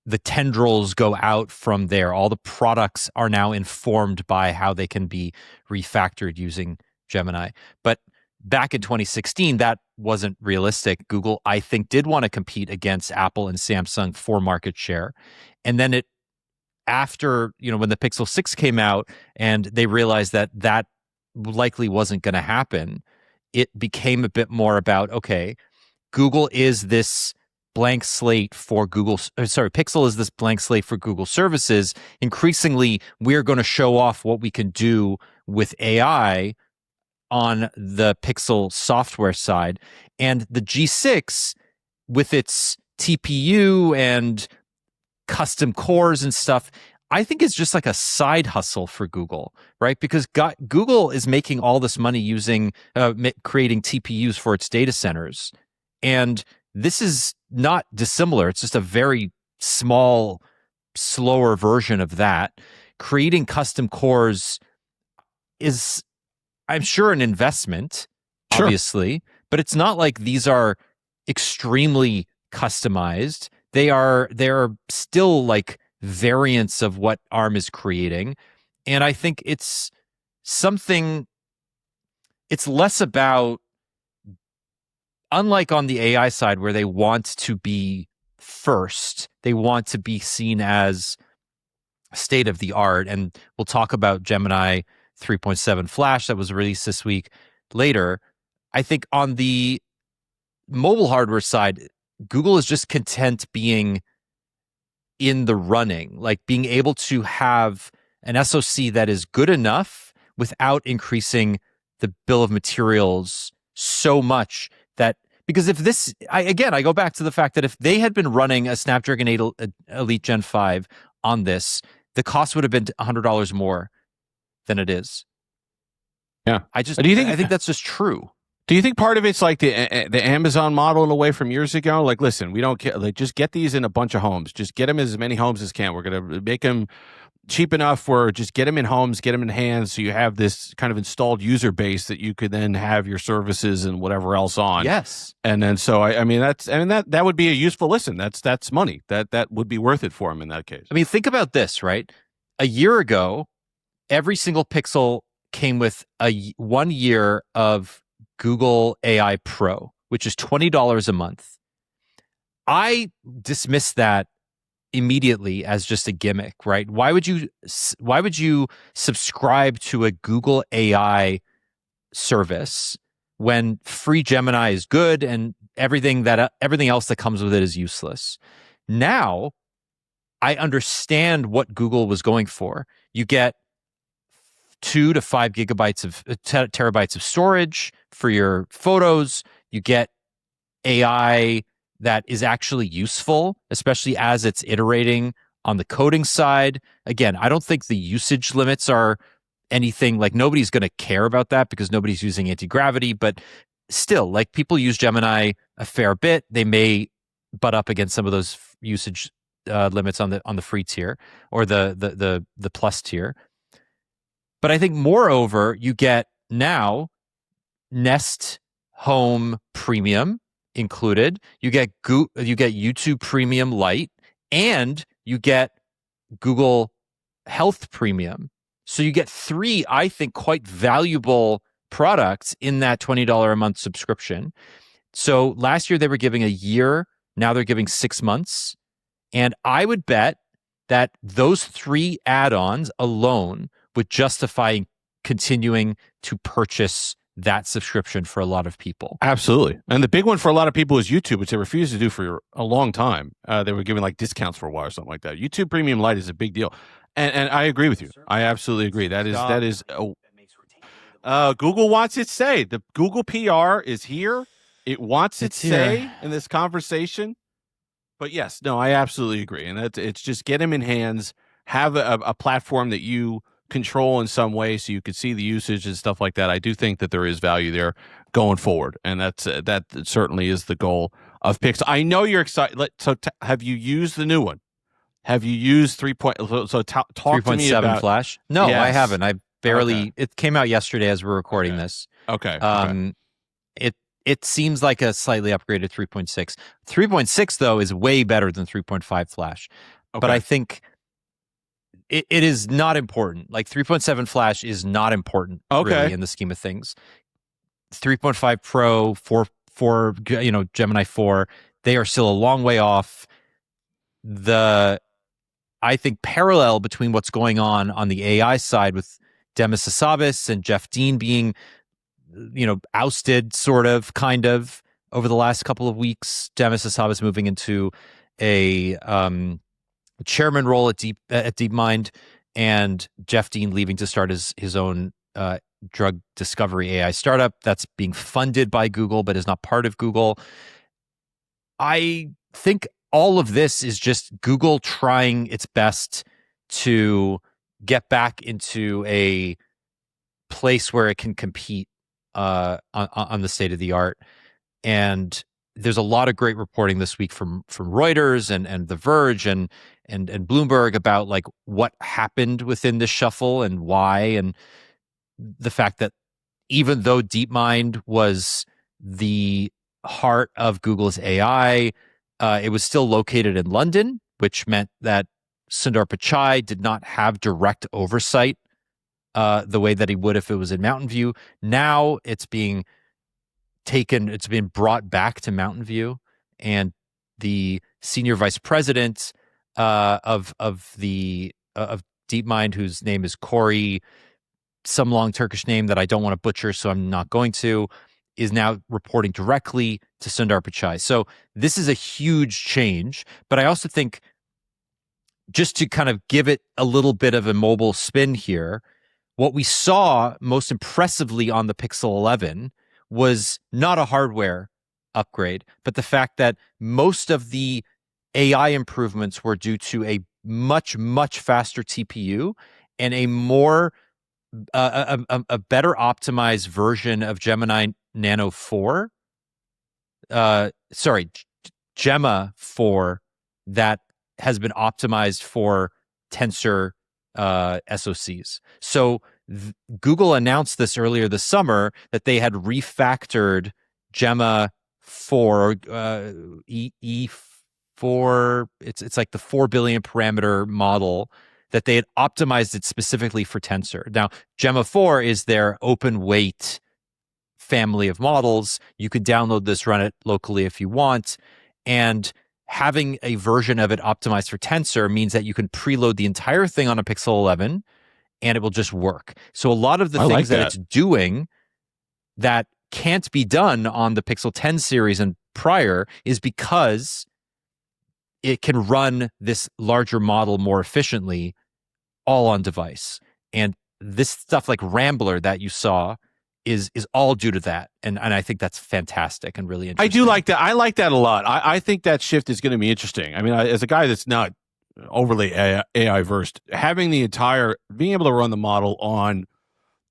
Speaker 1: the tendrils go out from there. All the products are now informed by how they can be refactored using Gemini. But back in 2016, that wasn't realistic. Google, I think, did want to compete against Apple and Samsung for market share. And then after, when the Pixel 6 came out and they realized that likely wasn't going to happen, it became a bit more about, okay, Google is this blank slate for Pixel is this blank slate for Google services. Increasingly, we're going to show off what we can do with AI on the Pixel software side. And the G6, with its TPU and custom cores and stuff, I think is just like a side hustle for Google, right? Because Google is making all this money using creating TPUs for its data centers. And this is not dissimilar. It's just a very small, slower version of that. Creating custom cores is, I'm sure, an investment, obviously, but it's not like these are extremely customized. They're still like variants of what ARM is creating. And I think it's less about, unlike on the AI side where they want to be first, they want to be seen as state of the art. And we'll talk about Gemini 3.7 Flash that was released this week later. I think on the mobile hardware side, Google is just content being in the running, like being able to have an SoC that is good enough without increasing the bill of materials so much that, because if this, I go back to the fact that if they had been running a Snapdragon 8 Elite Gen 5 on this, the cost would have been $100 more than it is.
Speaker 2: Yeah.
Speaker 1: I think that's just true.
Speaker 2: Do you think part of it's like the Amazon model in a way from years ago? Like, listen, we don't care. Like, just get these in a bunch of homes. Just get them as many homes as can. We're going to make them cheap enough where just get them in homes, get them in hands, so you have this kind of installed user base that you could then have your services and whatever else on.
Speaker 1: Yes.
Speaker 2: And then so that would be a useful listen. That's money. That would be worth it for them in that case.
Speaker 1: I mean, think about this, right? A year ago, every single Pixel came with 1 year of Google AI Pro, which is $20 a month. I dismiss that immediately as just a gimmick, right? Why would you subscribe to a Google AI service when free Gemini is good and everything else that comes with it is useless? Now, I understand what Google was going for. You get 2 to 5 gigabytes of terabytes of storage for your photos. You get AI that is actually useful, especially as it's iterating On the coding side, again, I don't think the usage limits are anything like nobody's going to care about that because nobody's using anti-gravity, but still, like people use Gemini a fair bit. They may butt up against some of those usage limits on the free tier or the plus tier. But I think moreover, you get now Nest Home Premium included. You get YouTube Premium Lite, and you get Google Health Premium. So you get 3, I think, quite valuable products in that $20 a month subscription. So last year they were giving a year. Now they're giving 6 months. And I would bet that those 3 add-ons alone would justify continuing to purchase that subscription for a lot of people.
Speaker 2: Absolutely. And the big one for a lot of people is YouTube, which they refused to do for a long time. They were giving like discounts for a while or something like that. YouTube Premium Lite is a big deal. And I agree with you. I absolutely agree. That is Google wants its say. The Google PR is here. It wants its say in this conversation. But yes, no, I absolutely agree. And it's just get them in hands, have a platform that you control in some way so you could see the usage and stuff like that. I do think that there is value there going forward. And that certainly is the goal of Pixel. I know you're excited. So have you used the new one? Have you used 3. Talk to me about
Speaker 1: Flash? No, yes. I haven't. I barely. Okay. It came out yesterday as we're recording this.
Speaker 2: Okay.
Speaker 1: It seems like a slightly upgraded 3.6. 3.6 though is way better than 3.5 Flash. Okay. But I think it is not important. Like 3.7 Flash is not important really in the scheme of things. 3.5 Pro, 4, Gemini 4, they are still a long way off. I think parallel between what's going on the AI side with Demis Hassabis and Jeff Dean being, ousted kind of over the last couple of weeks. Demis Hassabis moving into a chairman role at DeepMind, and Jeff Dean leaving to start his own drug discovery AI startup that's being funded by Google but is not part of Google. I think all of this is just Google trying its best to get back into a place where it can compete on the state of the art. And there's a lot of great reporting this week from Reuters and The Verge and Bloomberg about like what happened within this shuffle and why, and the fact that even though DeepMind was the heart of Google's AI, it was still located in London, which meant that Sundar Pichai did not have direct oversight the way that he would if it was in Mountain View. Now it's being brought back to Mountain View, and the senior vice president of DeepMind, whose name is Corey, some long Turkish name that I don't want to butcher, so I'm not going to, is now reporting directly to Sundar Pichai. So this is a huge change, but I also think, just to kind of give it a little bit of a mobile spin here, what we saw most impressively on the Pixel 11 was not a hardware upgrade, but the fact that most of the AI improvements were due to a much, much faster TPU and a more a better optimized version of Gemini Nano 4. Gemma 4 that has been optimized for tensor SoCs. So Google announced this earlier this summer that they had refactored Gemma 4 E4. It's like the 4 billion parameter model, that they had optimized it specifically for tensor. Now, Gemma 4 is their open weight family of models. You could download this, run it locally if you want, and having a version of it optimized for tensor means that you can preload the entire thing on a Pixel 11 and it will just work. So a lot of the things that it's doing that can't be done on the Pixel 10 series and prior is because it can run this larger model more efficiently all on device. And this stuff like Rambler that you saw is all due to that. And I think that's fantastic and really interesting.
Speaker 2: I do like that. I like that a lot. I think that shift is going to be interesting. I mean, as a guy that's not overly AI versed, having being able to run the model on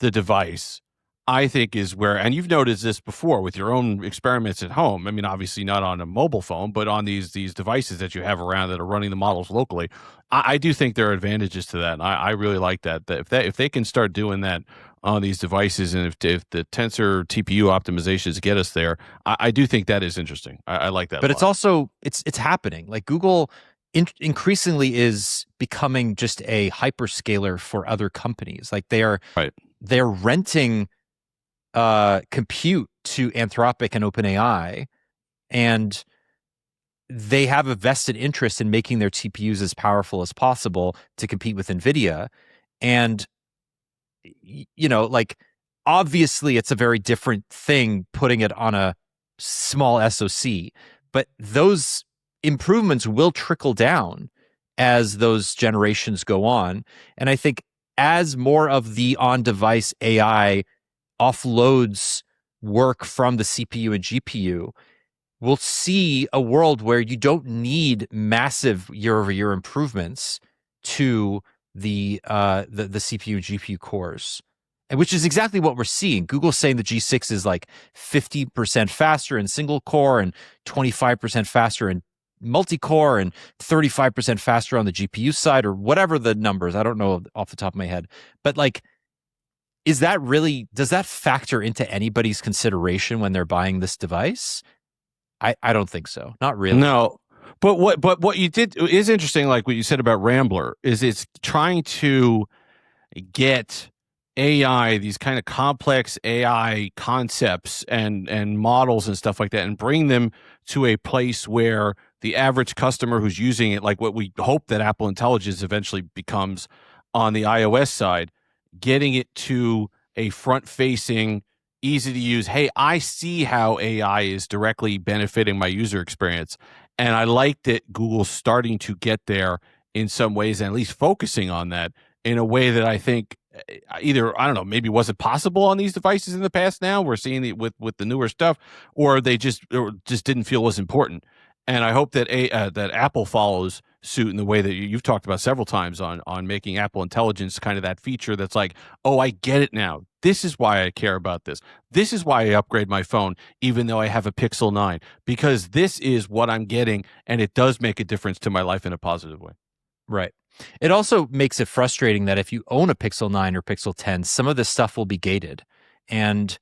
Speaker 2: the device, I think is where, and you've noticed this before with your own experiments at home. I mean, obviously not on a mobile phone, but on these devices that you have around that are running the models locally. I do think there are advantages to that. And I really like that. That if they can start doing that on these devices, and if the tensor TPU optimizations get us there, I do think that is interesting. I like that.
Speaker 1: But it's also it's happening. Like Google increasingly is becoming just a hyperscaler for other companies. Like they're renting compute to Anthropic and OpenAI, and they have a vested interest in making their TPUs as powerful as possible to compete with NVIDIA. And, like, obviously it's a very different thing putting it on a small SoC, but those improvements will trickle down as those generations go on. And I think as more of the on-device AI offloads work from the CPU and GPU, we'll see a world where you don't need massive year-over-year improvements to the CPU and GPU cores, and which is exactly what we're seeing. Google's saying the G6 is like 50% faster in single core and 25% faster in multi-core and 35% faster on the GPU side, or whatever the numbers. I don't know off the top of my head, but like, does that factor into anybody's consideration when they're buying this device? I don't think so. Not really.
Speaker 2: No. But what you did is interesting, like what you said about Rambler, is it's trying to get AI, these kind of complex AI concepts and models and stuff like that, and bring them to a place where the average customer who's using it, like what we hope that Apple Intelligence eventually becomes on the iOS side, getting it to a front-facing, easy to use, hey, I see how AI is directly benefiting my user experience. And I like that Google's starting to get there in some ways, and at least focusing on that in a way that I think either, I don't know, maybe wasn't possible on these devices in the past. Now we're seeing it with the newer stuff, or they just didn't feel was important. And I hope that that Apple follows suit in the way that you've talked about several times on making Apple Intelligence kind of that feature that's like, oh, I get it now. This is why I care about this. This is why I upgrade my phone, even though I have a Pixel 9, because this is what I'm getting, and it does make a difference to my life in a positive way.
Speaker 1: Right. It also makes it frustrating that if you own a Pixel 9 or Pixel 10, some of this stuff will be gated. And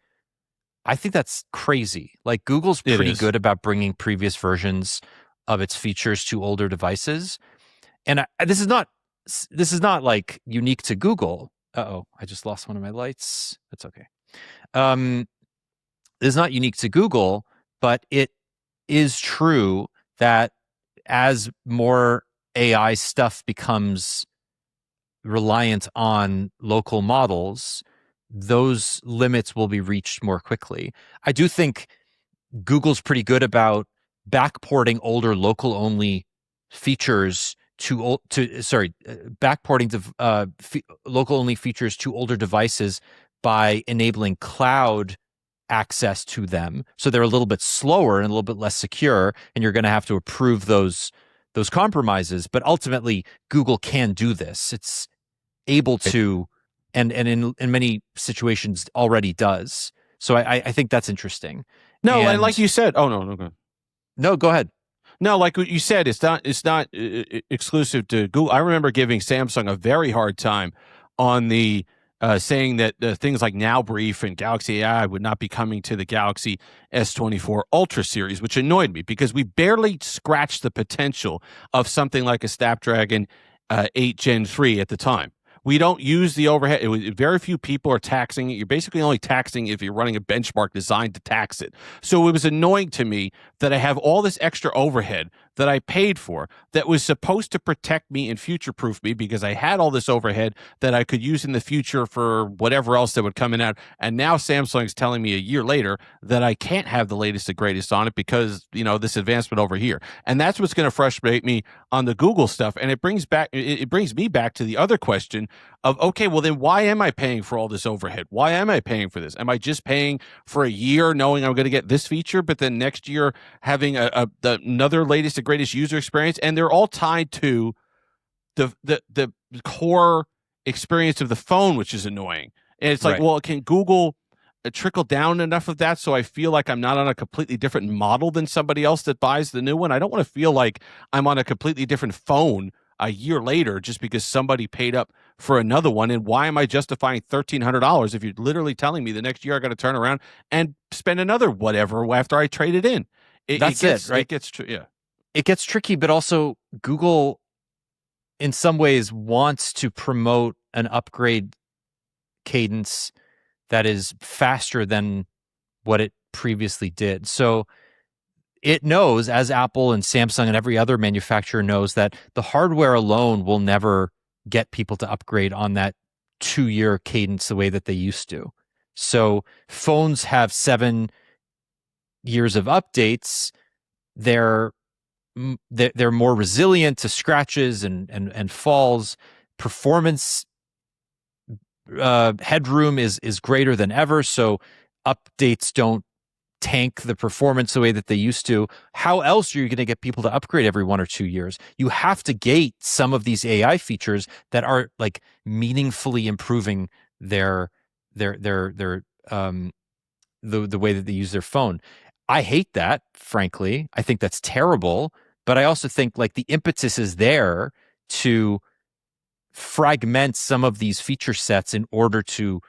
Speaker 1: I think that's crazy. Like Google's pretty good about bringing previous versions of its features to older devices. And this is not like unique to Google. Uh-oh, I just lost one of my lights. That's okay. It's not unique to Google, but it is true that as more AI stuff becomes reliant on local models, those limits will be reached more quickly. I do think Google's pretty good about backporting older local only features backporting to local only features to older devices by enabling cloud access to them, so they're a little bit slower and a little bit less secure, and you're going to have to approve those compromises. But ultimately, Google can do this. It's able to, and in many situations already does. So I think that's interesting.
Speaker 2: No, and like you said,
Speaker 1: no, go ahead.
Speaker 2: No, like what you said, it's not exclusive to Google. I remember giving Samsung a very hard time on the saying that things like Now Brief and Galaxy AI would not be coming to the Galaxy S24 Ultra series, which annoyed me because we barely scratched the potential of something like a Snapdragon 8 Gen 3 at the time. We don't use the overhead. Very few people are taxing it. You're basically only taxing if you're running a benchmark designed to tax it. So it was annoying to me that I have all this extra overhead that I paid for that was supposed to protect me and future-proof me, because I had all this overhead that I could use in the future for whatever else that would come in out. And now Samsung's telling me a year later that I can't have the latest and greatest on it because, this advancement over here. And that's what's going to frustrate me on the Google stuff. And it brings me back to the other question of, okay, well then why am I paying for all this overhead? Why am I paying for this? Am I just paying for a year knowing I'm going to get this feature, but then next year having another latest and greatest user experience? And they're all tied to the core experience of the phone, which is annoying. And it's like, well, can Google trickle down enough of that so I feel like I'm not on a completely different model than somebody else that buys the new one? I don't want to feel like I'm on a completely different phone a year later just because somebody paid up for another one. And why am I justifying $1,300 if you're literally telling me the next year I got to turn around and spend another whatever after I trade it in?
Speaker 1: That's it, right? It gets tricky, but also Google, in some ways, wants to promote an upgrade cadence that is faster than what it previously did. So it knows, as Apple and Samsung and every other manufacturer knows, that the hardware alone will never get people to upgrade on that 2-year cadence the way that they used to. So phones have 7 years of updates. They're more resilient to scratches and falls. Performance headroom is greater than ever, so updates don't tank the performance the way that they used to. How else are you going to get people to upgrade every 1 or 2 years? You have to gate some of these AI features that are like meaningfully improving the way that they use their phone. I hate that, frankly. I think that's terrible, but I also think like the impetus is there to fragment some of these feature sets in order to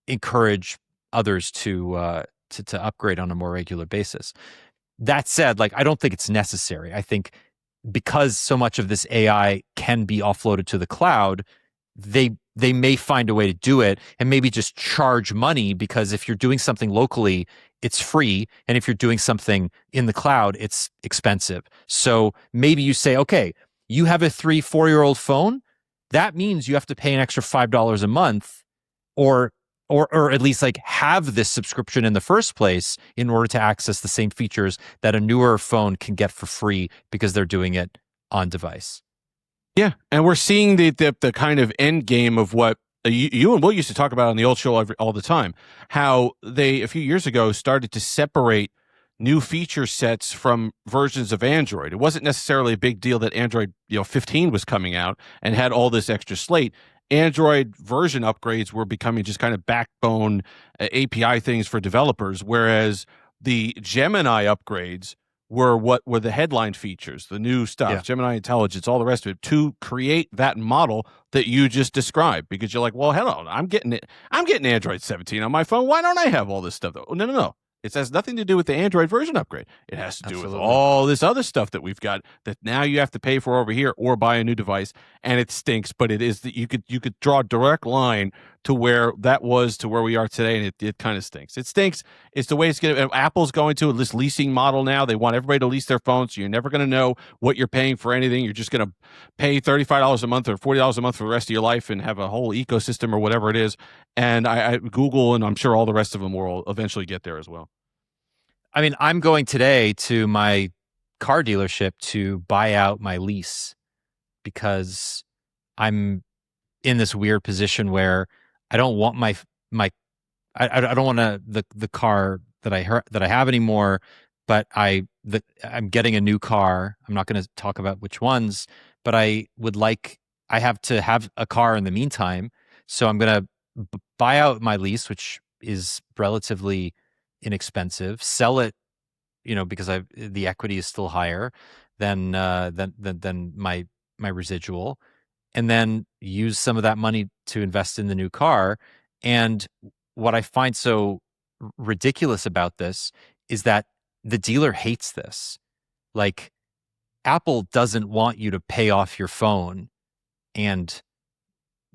Speaker 1: encourage others to upgrade on a more regular basis. That said, like I don't think it's necessary. I think because so much of this AI can be offloaded to the cloud, they may find a way to do it and maybe just charge money, because if you're doing something locally, it's free, and if you're doing something in the cloud, it's expensive. So maybe you say, okay, you have a 3-4-year-old phone, that means you have to pay an extra $5 a month, or at least like have this subscription in the first place in order to access the same features that a newer phone can get for free because they're doing it on device.
Speaker 2: Yeah, and we're seeing the kind of end game of what you and Will used to talk about on the old show all the time, how they a few years ago started to separate new feature sets from versions of Android. It wasn't necessarily a big deal that Android 15 was coming out and had all this extra slate. Android version upgrades were becoming just kind of backbone API things for developers, whereas the Gemini upgrades were what were the headline features, the new stuff, Gemini Intelligence, all the rest of it, to create that model that you just described. Because you're like, well, hello, I'm getting Android 17 on my phone. Why don't I have all this stuff though? No. It has nothing to do with the Android version upgrade. It has to do with all this other stuff that we've got that now you have to pay for over here or buy a new device, and it stinks. But it is that you could draw a direct line to where that was to where we are today, and it kind of stinks. It stinks. It's the way it's going to. Apple's going to this leasing model now. They want everybody to lease their phones, so you're never going to know what you're paying for anything. You're just going to pay $35 a month or $40 a month for the rest of your life and have a whole ecosystem or whatever it is. And Google, and I'm sure all the rest of them will eventually get there as well.
Speaker 1: I mean, I'm going today to my car dealership to buy out my lease because I'm in this weird position where I don't want I don't want the car that I have anymore, but I'm getting a new car. I'm not going to talk about which ones, but I have to have a car in the meantime. So I'm going to buy out my lease, which is relatively inexpensive, sell it, because the equity is still higher than my residual, and then use some of that money to invest in the new car. And what I find so ridiculous about this is that the dealer hates this. Like, Apple doesn't want you to pay off your phone and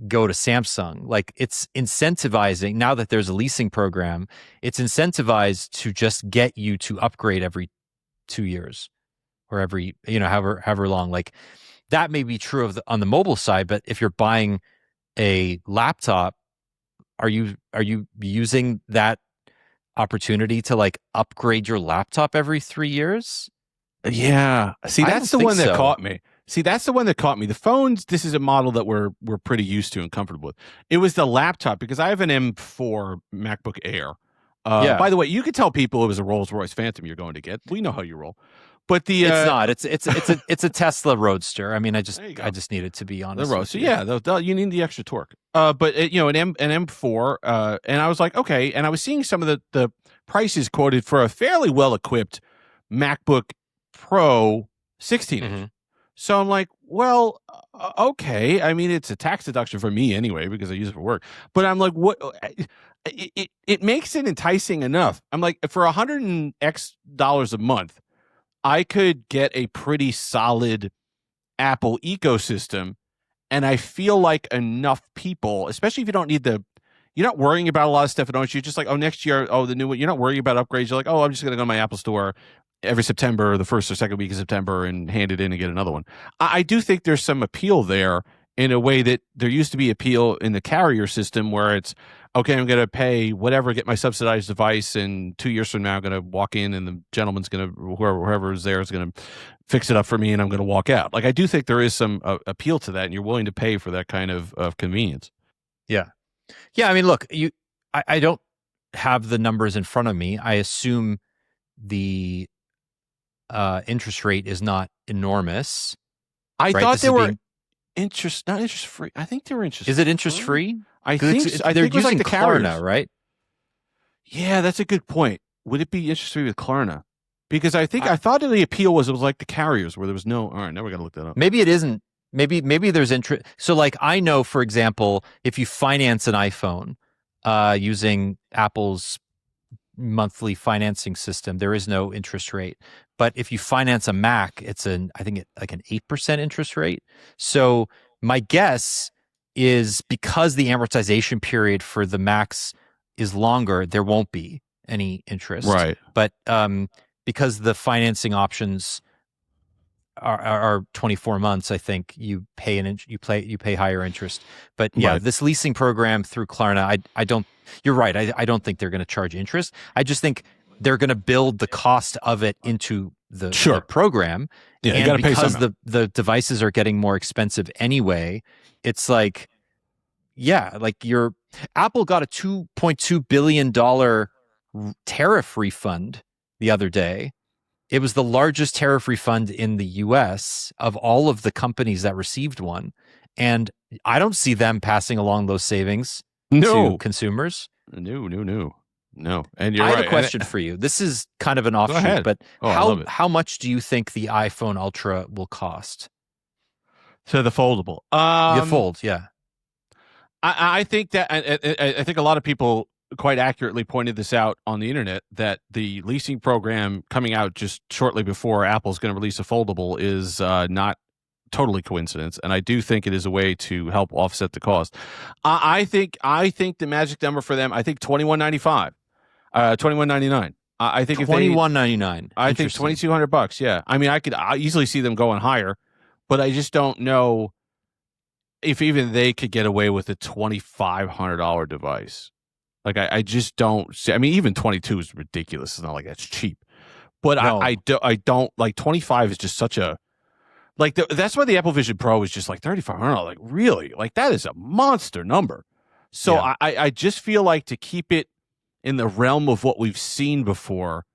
Speaker 1: go to Samsung. Like, it's incentivizing, now that there's a leasing program, it's incentivized to just get you to upgrade every 2 years or every, however long. Like, that may be true on the mobile side, but if you're buying a laptop, are you using that opportunity to like upgrade your laptop every 3 years?
Speaker 2: Yeah. See, that's the one that caught me. The phones, this is a model that we're pretty used to and comfortable with. It was the laptop, because I have an M4 MacBook Air. By the way, you could tell people it was a Rolls-Royce Phantom you're going to get. We know how you roll. But the
Speaker 1: it's not. It's a Tesla Roadster. I mean, I just need it to be honest.
Speaker 2: The Roadster, yeah, you need the extra torque. But an M4, and I was like, okay, and I was seeing some of the prices quoted for a fairly well equipped MacBook Pro 16-inch. Mm-hmm. So I'm like, well, okay. I mean, it's a tax deduction for me anyway because I use it for work. But I'm like, what? It makes it enticing enough. I'm like, for $100 a month, I could get a pretty solid Apple ecosystem, and I feel like enough people, especially if you don't need you're not worrying about a lot of stuff. You're just like, oh, next year, the new one. You're not worrying about upgrades. You're like, oh, I'm just going to go to my Apple store every September, the first or second week of September, and hand it in and get another one. I do think there's some appeal there in a way that there used to be appeal in the carrier system where it's, okay, I'm going to pay whatever, get my subsidized device, and 2 years from now, I'm going to walk in and the gentleman's going to, whoever is there is going to fix it up for me and I'm going to walk out. Like, I do think there is some appeal to that, and you're willing to pay for that kind of convenience.
Speaker 1: Yeah. Yeah, I mean, look, I don't have the numbers in front of me. I assume the interest rate is not enormous.
Speaker 2: I thought they were not interest free. I think they were interest.
Speaker 1: Is it interest free?
Speaker 2: I think they're
Speaker 1: using
Speaker 2: like the
Speaker 1: Klarna, right?
Speaker 2: Yeah, that's a good point. Would it be interest free with Klarna? Because I thought the appeal was it was like the carriers where there was no. All right, now we're gonna look that up.
Speaker 1: Maybe it isn't. Maybe there's interest. So, like, I know, for example, if you finance an iPhone using Apple's monthly financing system, there is no interest rate. But if you finance a Mac, it's I think like an 8% interest rate. So my guess is because the amortization period for the Macs is longer, there won't be any interest.
Speaker 2: Right.
Speaker 1: But because the financing options are 24 months, I think you pay you pay higher interest. But yeah, right. This leasing program through Klarna, I don't. You're right. I don't think they're going to charge interest. I just think they're going to build the cost of it into the program.
Speaker 2: Yeah,
Speaker 1: and because the devices are getting more expensive anyway, it's like, yeah, like Apple got a $2.2 billion tariff refund the other day. It was the largest tariff refund in the US of all of the companies that received one. And I don't see them passing along those savings to consumers.
Speaker 2: No. And
Speaker 1: I have a question for you. This is kind of an offshoot, but how much do you think the iPhone Ultra will cost?
Speaker 2: So the foldable.
Speaker 1: The fold, yeah.
Speaker 2: I think that I think a lot of people quite accurately pointed this out on the internet that the leasing program coming out just shortly before Apple's going to release a foldable is not totally coincidence, and I do think it is a way to help offset the cost. I think the magic number for them, I think $21.95, $21.99. I think
Speaker 1: $21.99.
Speaker 2: I think $2,200. Yeah, I mean, I could easily see them going higher, but I just don't know if even they could get away with a $2,500 device. Like, I just don't see. I mean, even 22 is ridiculous. It's not like that's cheap, but no. I don't like 25 is just such a like. That's why the Apple Vision Pro is just like $3,500. Like, really, like that is a monster number. So yeah. I just feel like to keep it in the realm of what we've seen before,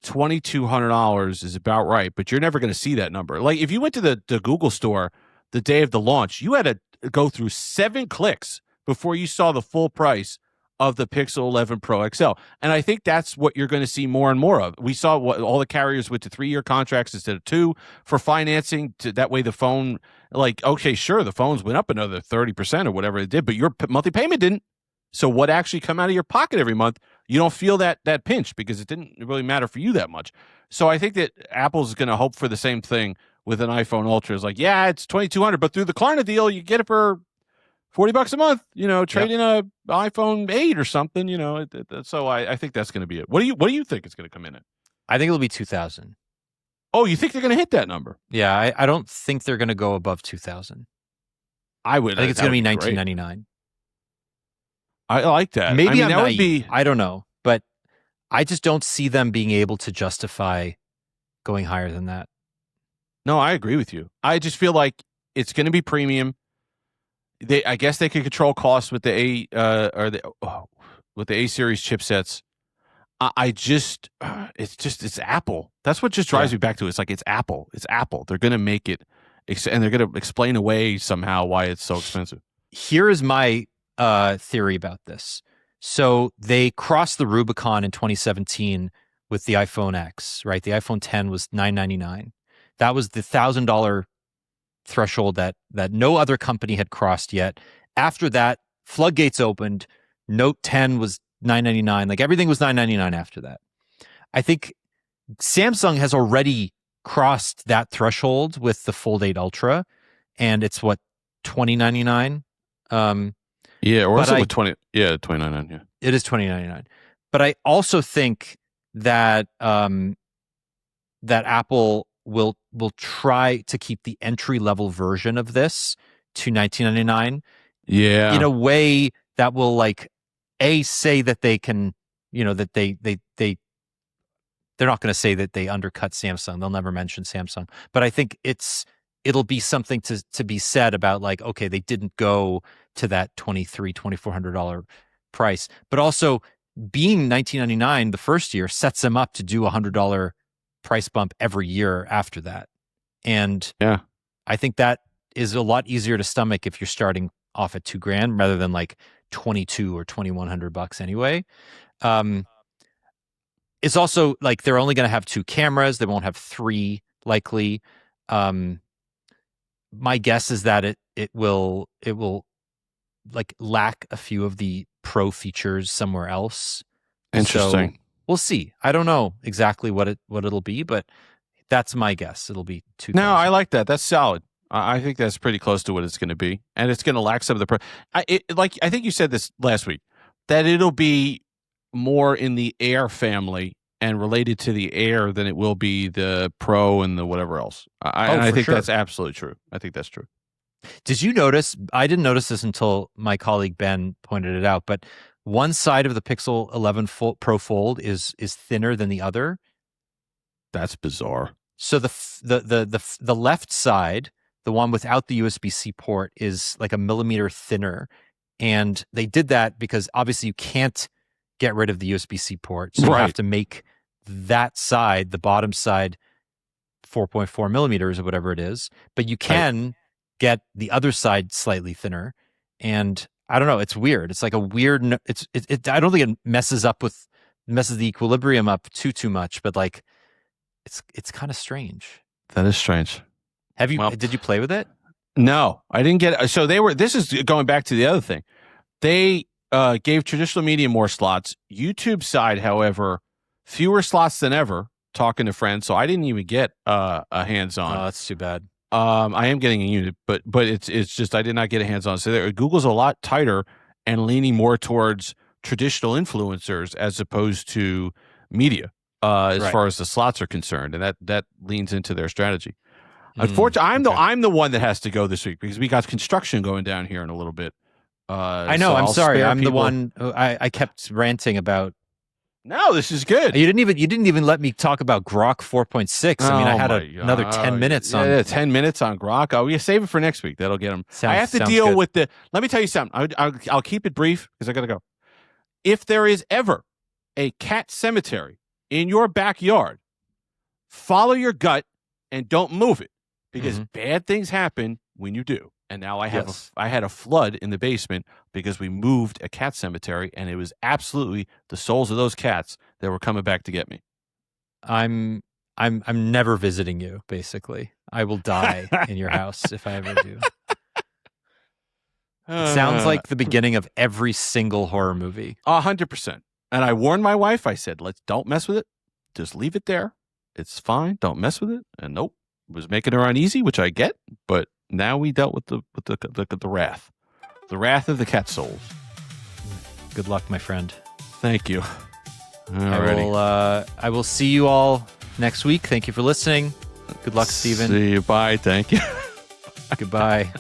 Speaker 2: $2,200 is about right. But you're never going to see that number. Like, if you went to the Google store the day of the launch, you had to go through 7 clicks before you saw the full price of the Pixel 11 Pro XL. And I think that's what you're going to see more and more of. We saw what all the carriers went to 3-year contracts instead of 2 for financing. That way the phone, like, okay, sure, the phones went up another 30% or whatever it did, but your monthly payment didn't. So what actually come out of your pocket every month, you don't feel that pinch because it didn't really matter for you that much. So I think that Apple's going to hope for the same thing with an iPhone Ultra. It's like, yeah, it's $2,200, but through the Klarna deal, you get it for $40 a month, trade in a iPhone 8 or something, so I think that's going to be it. What do you think it's going to come in at?
Speaker 1: I think it'll be 2,000.
Speaker 2: Oh, you think they're going to hit that number?
Speaker 1: Yeah, I don't think they're going to go above 2,000.
Speaker 2: I
Speaker 1: think it's going to be $1,999.
Speaker 2: I like that.
Speaker 1: Maybe
Speaker 2: that would be.
Speaker 1: I don't know, but I just don't see them being able to justify going higher than that.
Speaker 2: No, I agree with you. I just feel like it's going to be premium. I guess they could control costs with the A series chipsets. I just, it's Apple. That's what just drives me back to it. It's like, it's Apple. It's Apple. They're going to make it, and they're going to explain away somehow why it's so expensive.
Speaker 1: Here is my theory about this. So they crossed the Rubicon in 2017 with the iPhone X, right? The iPhone 10 was $999. That was the $1,000 threshold that no other company had crossed yet. After that, floodgates opened. Note 10 was $999. Like everything was $999 after that. I think Samsung has already crossed that threshold with the Fold 8 Ultra, and it's what, $2099.
Speaker 2: Or is it with 20? Yeah, $2099. Yeah,
Speaker 1: it is $2099. But I also think that that Apple will try to keep the entry level version of this to $1999.
Speaker 2: Yeah,
Speaker 1: in a way that will like say that they can, that they're not going to say that they undercut Samsung. They'll never mention Samsung, but I think it'll be something to be said about like, okay, they didn't go to that $2,400 price, but also being $1999 the first year sets them up to do a $100 price bump every year after that. And I think that is a lot easier to stomach if you're starting off at $2,000 rather than like $2,200 or $2,100 anyway. It's also like they're only going to have 2 cameras. They won't have 3 likely. My guess is that it will like lack a few of the pro features somewhere else.
Speaker 2: Interesting.
Speaker 1: So we'll see. I don't know exactly what it'll be, but that's my guess. It'll be 2,000.
Speaker 2: No, I like that. That's solid. I think that's pretty close to what it's going to be, and it's going to lack some of the I think you said this last week, that it'll be more in the Air family and related to the Air than it will be the Pro and the whatever else. I think that's absolutely true. I think that's true.
Speaker 1: Did you notice? I didn't notice this until my colleague Ben pointed it out, but one side of the Pixel 11 Pro Fold is thinner than the other.
Speaker 2: That's bizarre.
Speaker 1: So the left side, the one without the USB-C port, is like a millimeter thinner, and they did that because obviously you can't get rid of the USB-C port, so you have to make that side, the bottom side, 4.4 millimeters or whatever it is. But you can get the other side slightly thinner, and I don't know. It's weird. It's like a weird. I don't think it messes the equilibrium up too much, but like it's kind of strange.
Speaker 2: That is strange.
Speaker 1: Did you play with it?
Speaker 2: No, I didn't get it. So this is going back to the other thing. They gave traditional media more slots. YouTube side, however, fewer slots than ever, talking to friends. So I didn't even get a hands-on.
Speaker 1: Oh, that's too bad.
Speaker 2: I am getting a unit, but it's just I did not get a hands-on. So Google's a lot tighter and leaning more towards traditional influencers as opposed to media as far as the slots are concerned, and that leans into their strategy. Unfortunately, I'm the one that has to go this week because we got construction going down here in a little bit.
Speaker 1: I know. So I'm sorry. I'm the one who I kept ranting about.
Speaker 2: No, this is good.
Speaker 1: You didn't even let me talk about Grok 4.6. I mean, I had another 10 minutes on.
Speaker 2: Yeah, 10 minutes on Grok. Oh, we save it for next week. That'll get them. I have to deal with the. Let me tell you something. I'll keep it brief because I gotta go. If there is ever a cat cemetery in your backyard, follow your gut and don't move it because bad things happen when you do. And now I had a flood in the basement because we moved a cat cemetery, and it was absolutely the souls of those cats that were coming back to get me.
Speaker 1: I'm never visiting you. Basically, I will die in your house if I ever do. It sounds like the beginning of every single horror movie.
Speaker 2: 100%. And I warned my wife. I said, don't mess with it. Just leave it there. It's fine. Don't mess with it. And nope, it was making her uneasy, which I get, but. Now we dealt with the wrath of the cat souls.
Speaker 1: Good luck, my friend.
Speaker 2: Thank you.
Speaker 1: I will see you all next week. Thank you for listening. Good luck, Stephen.
Speaker 2: See you. Bye. Thank you.
Speaker 1: Goodbye.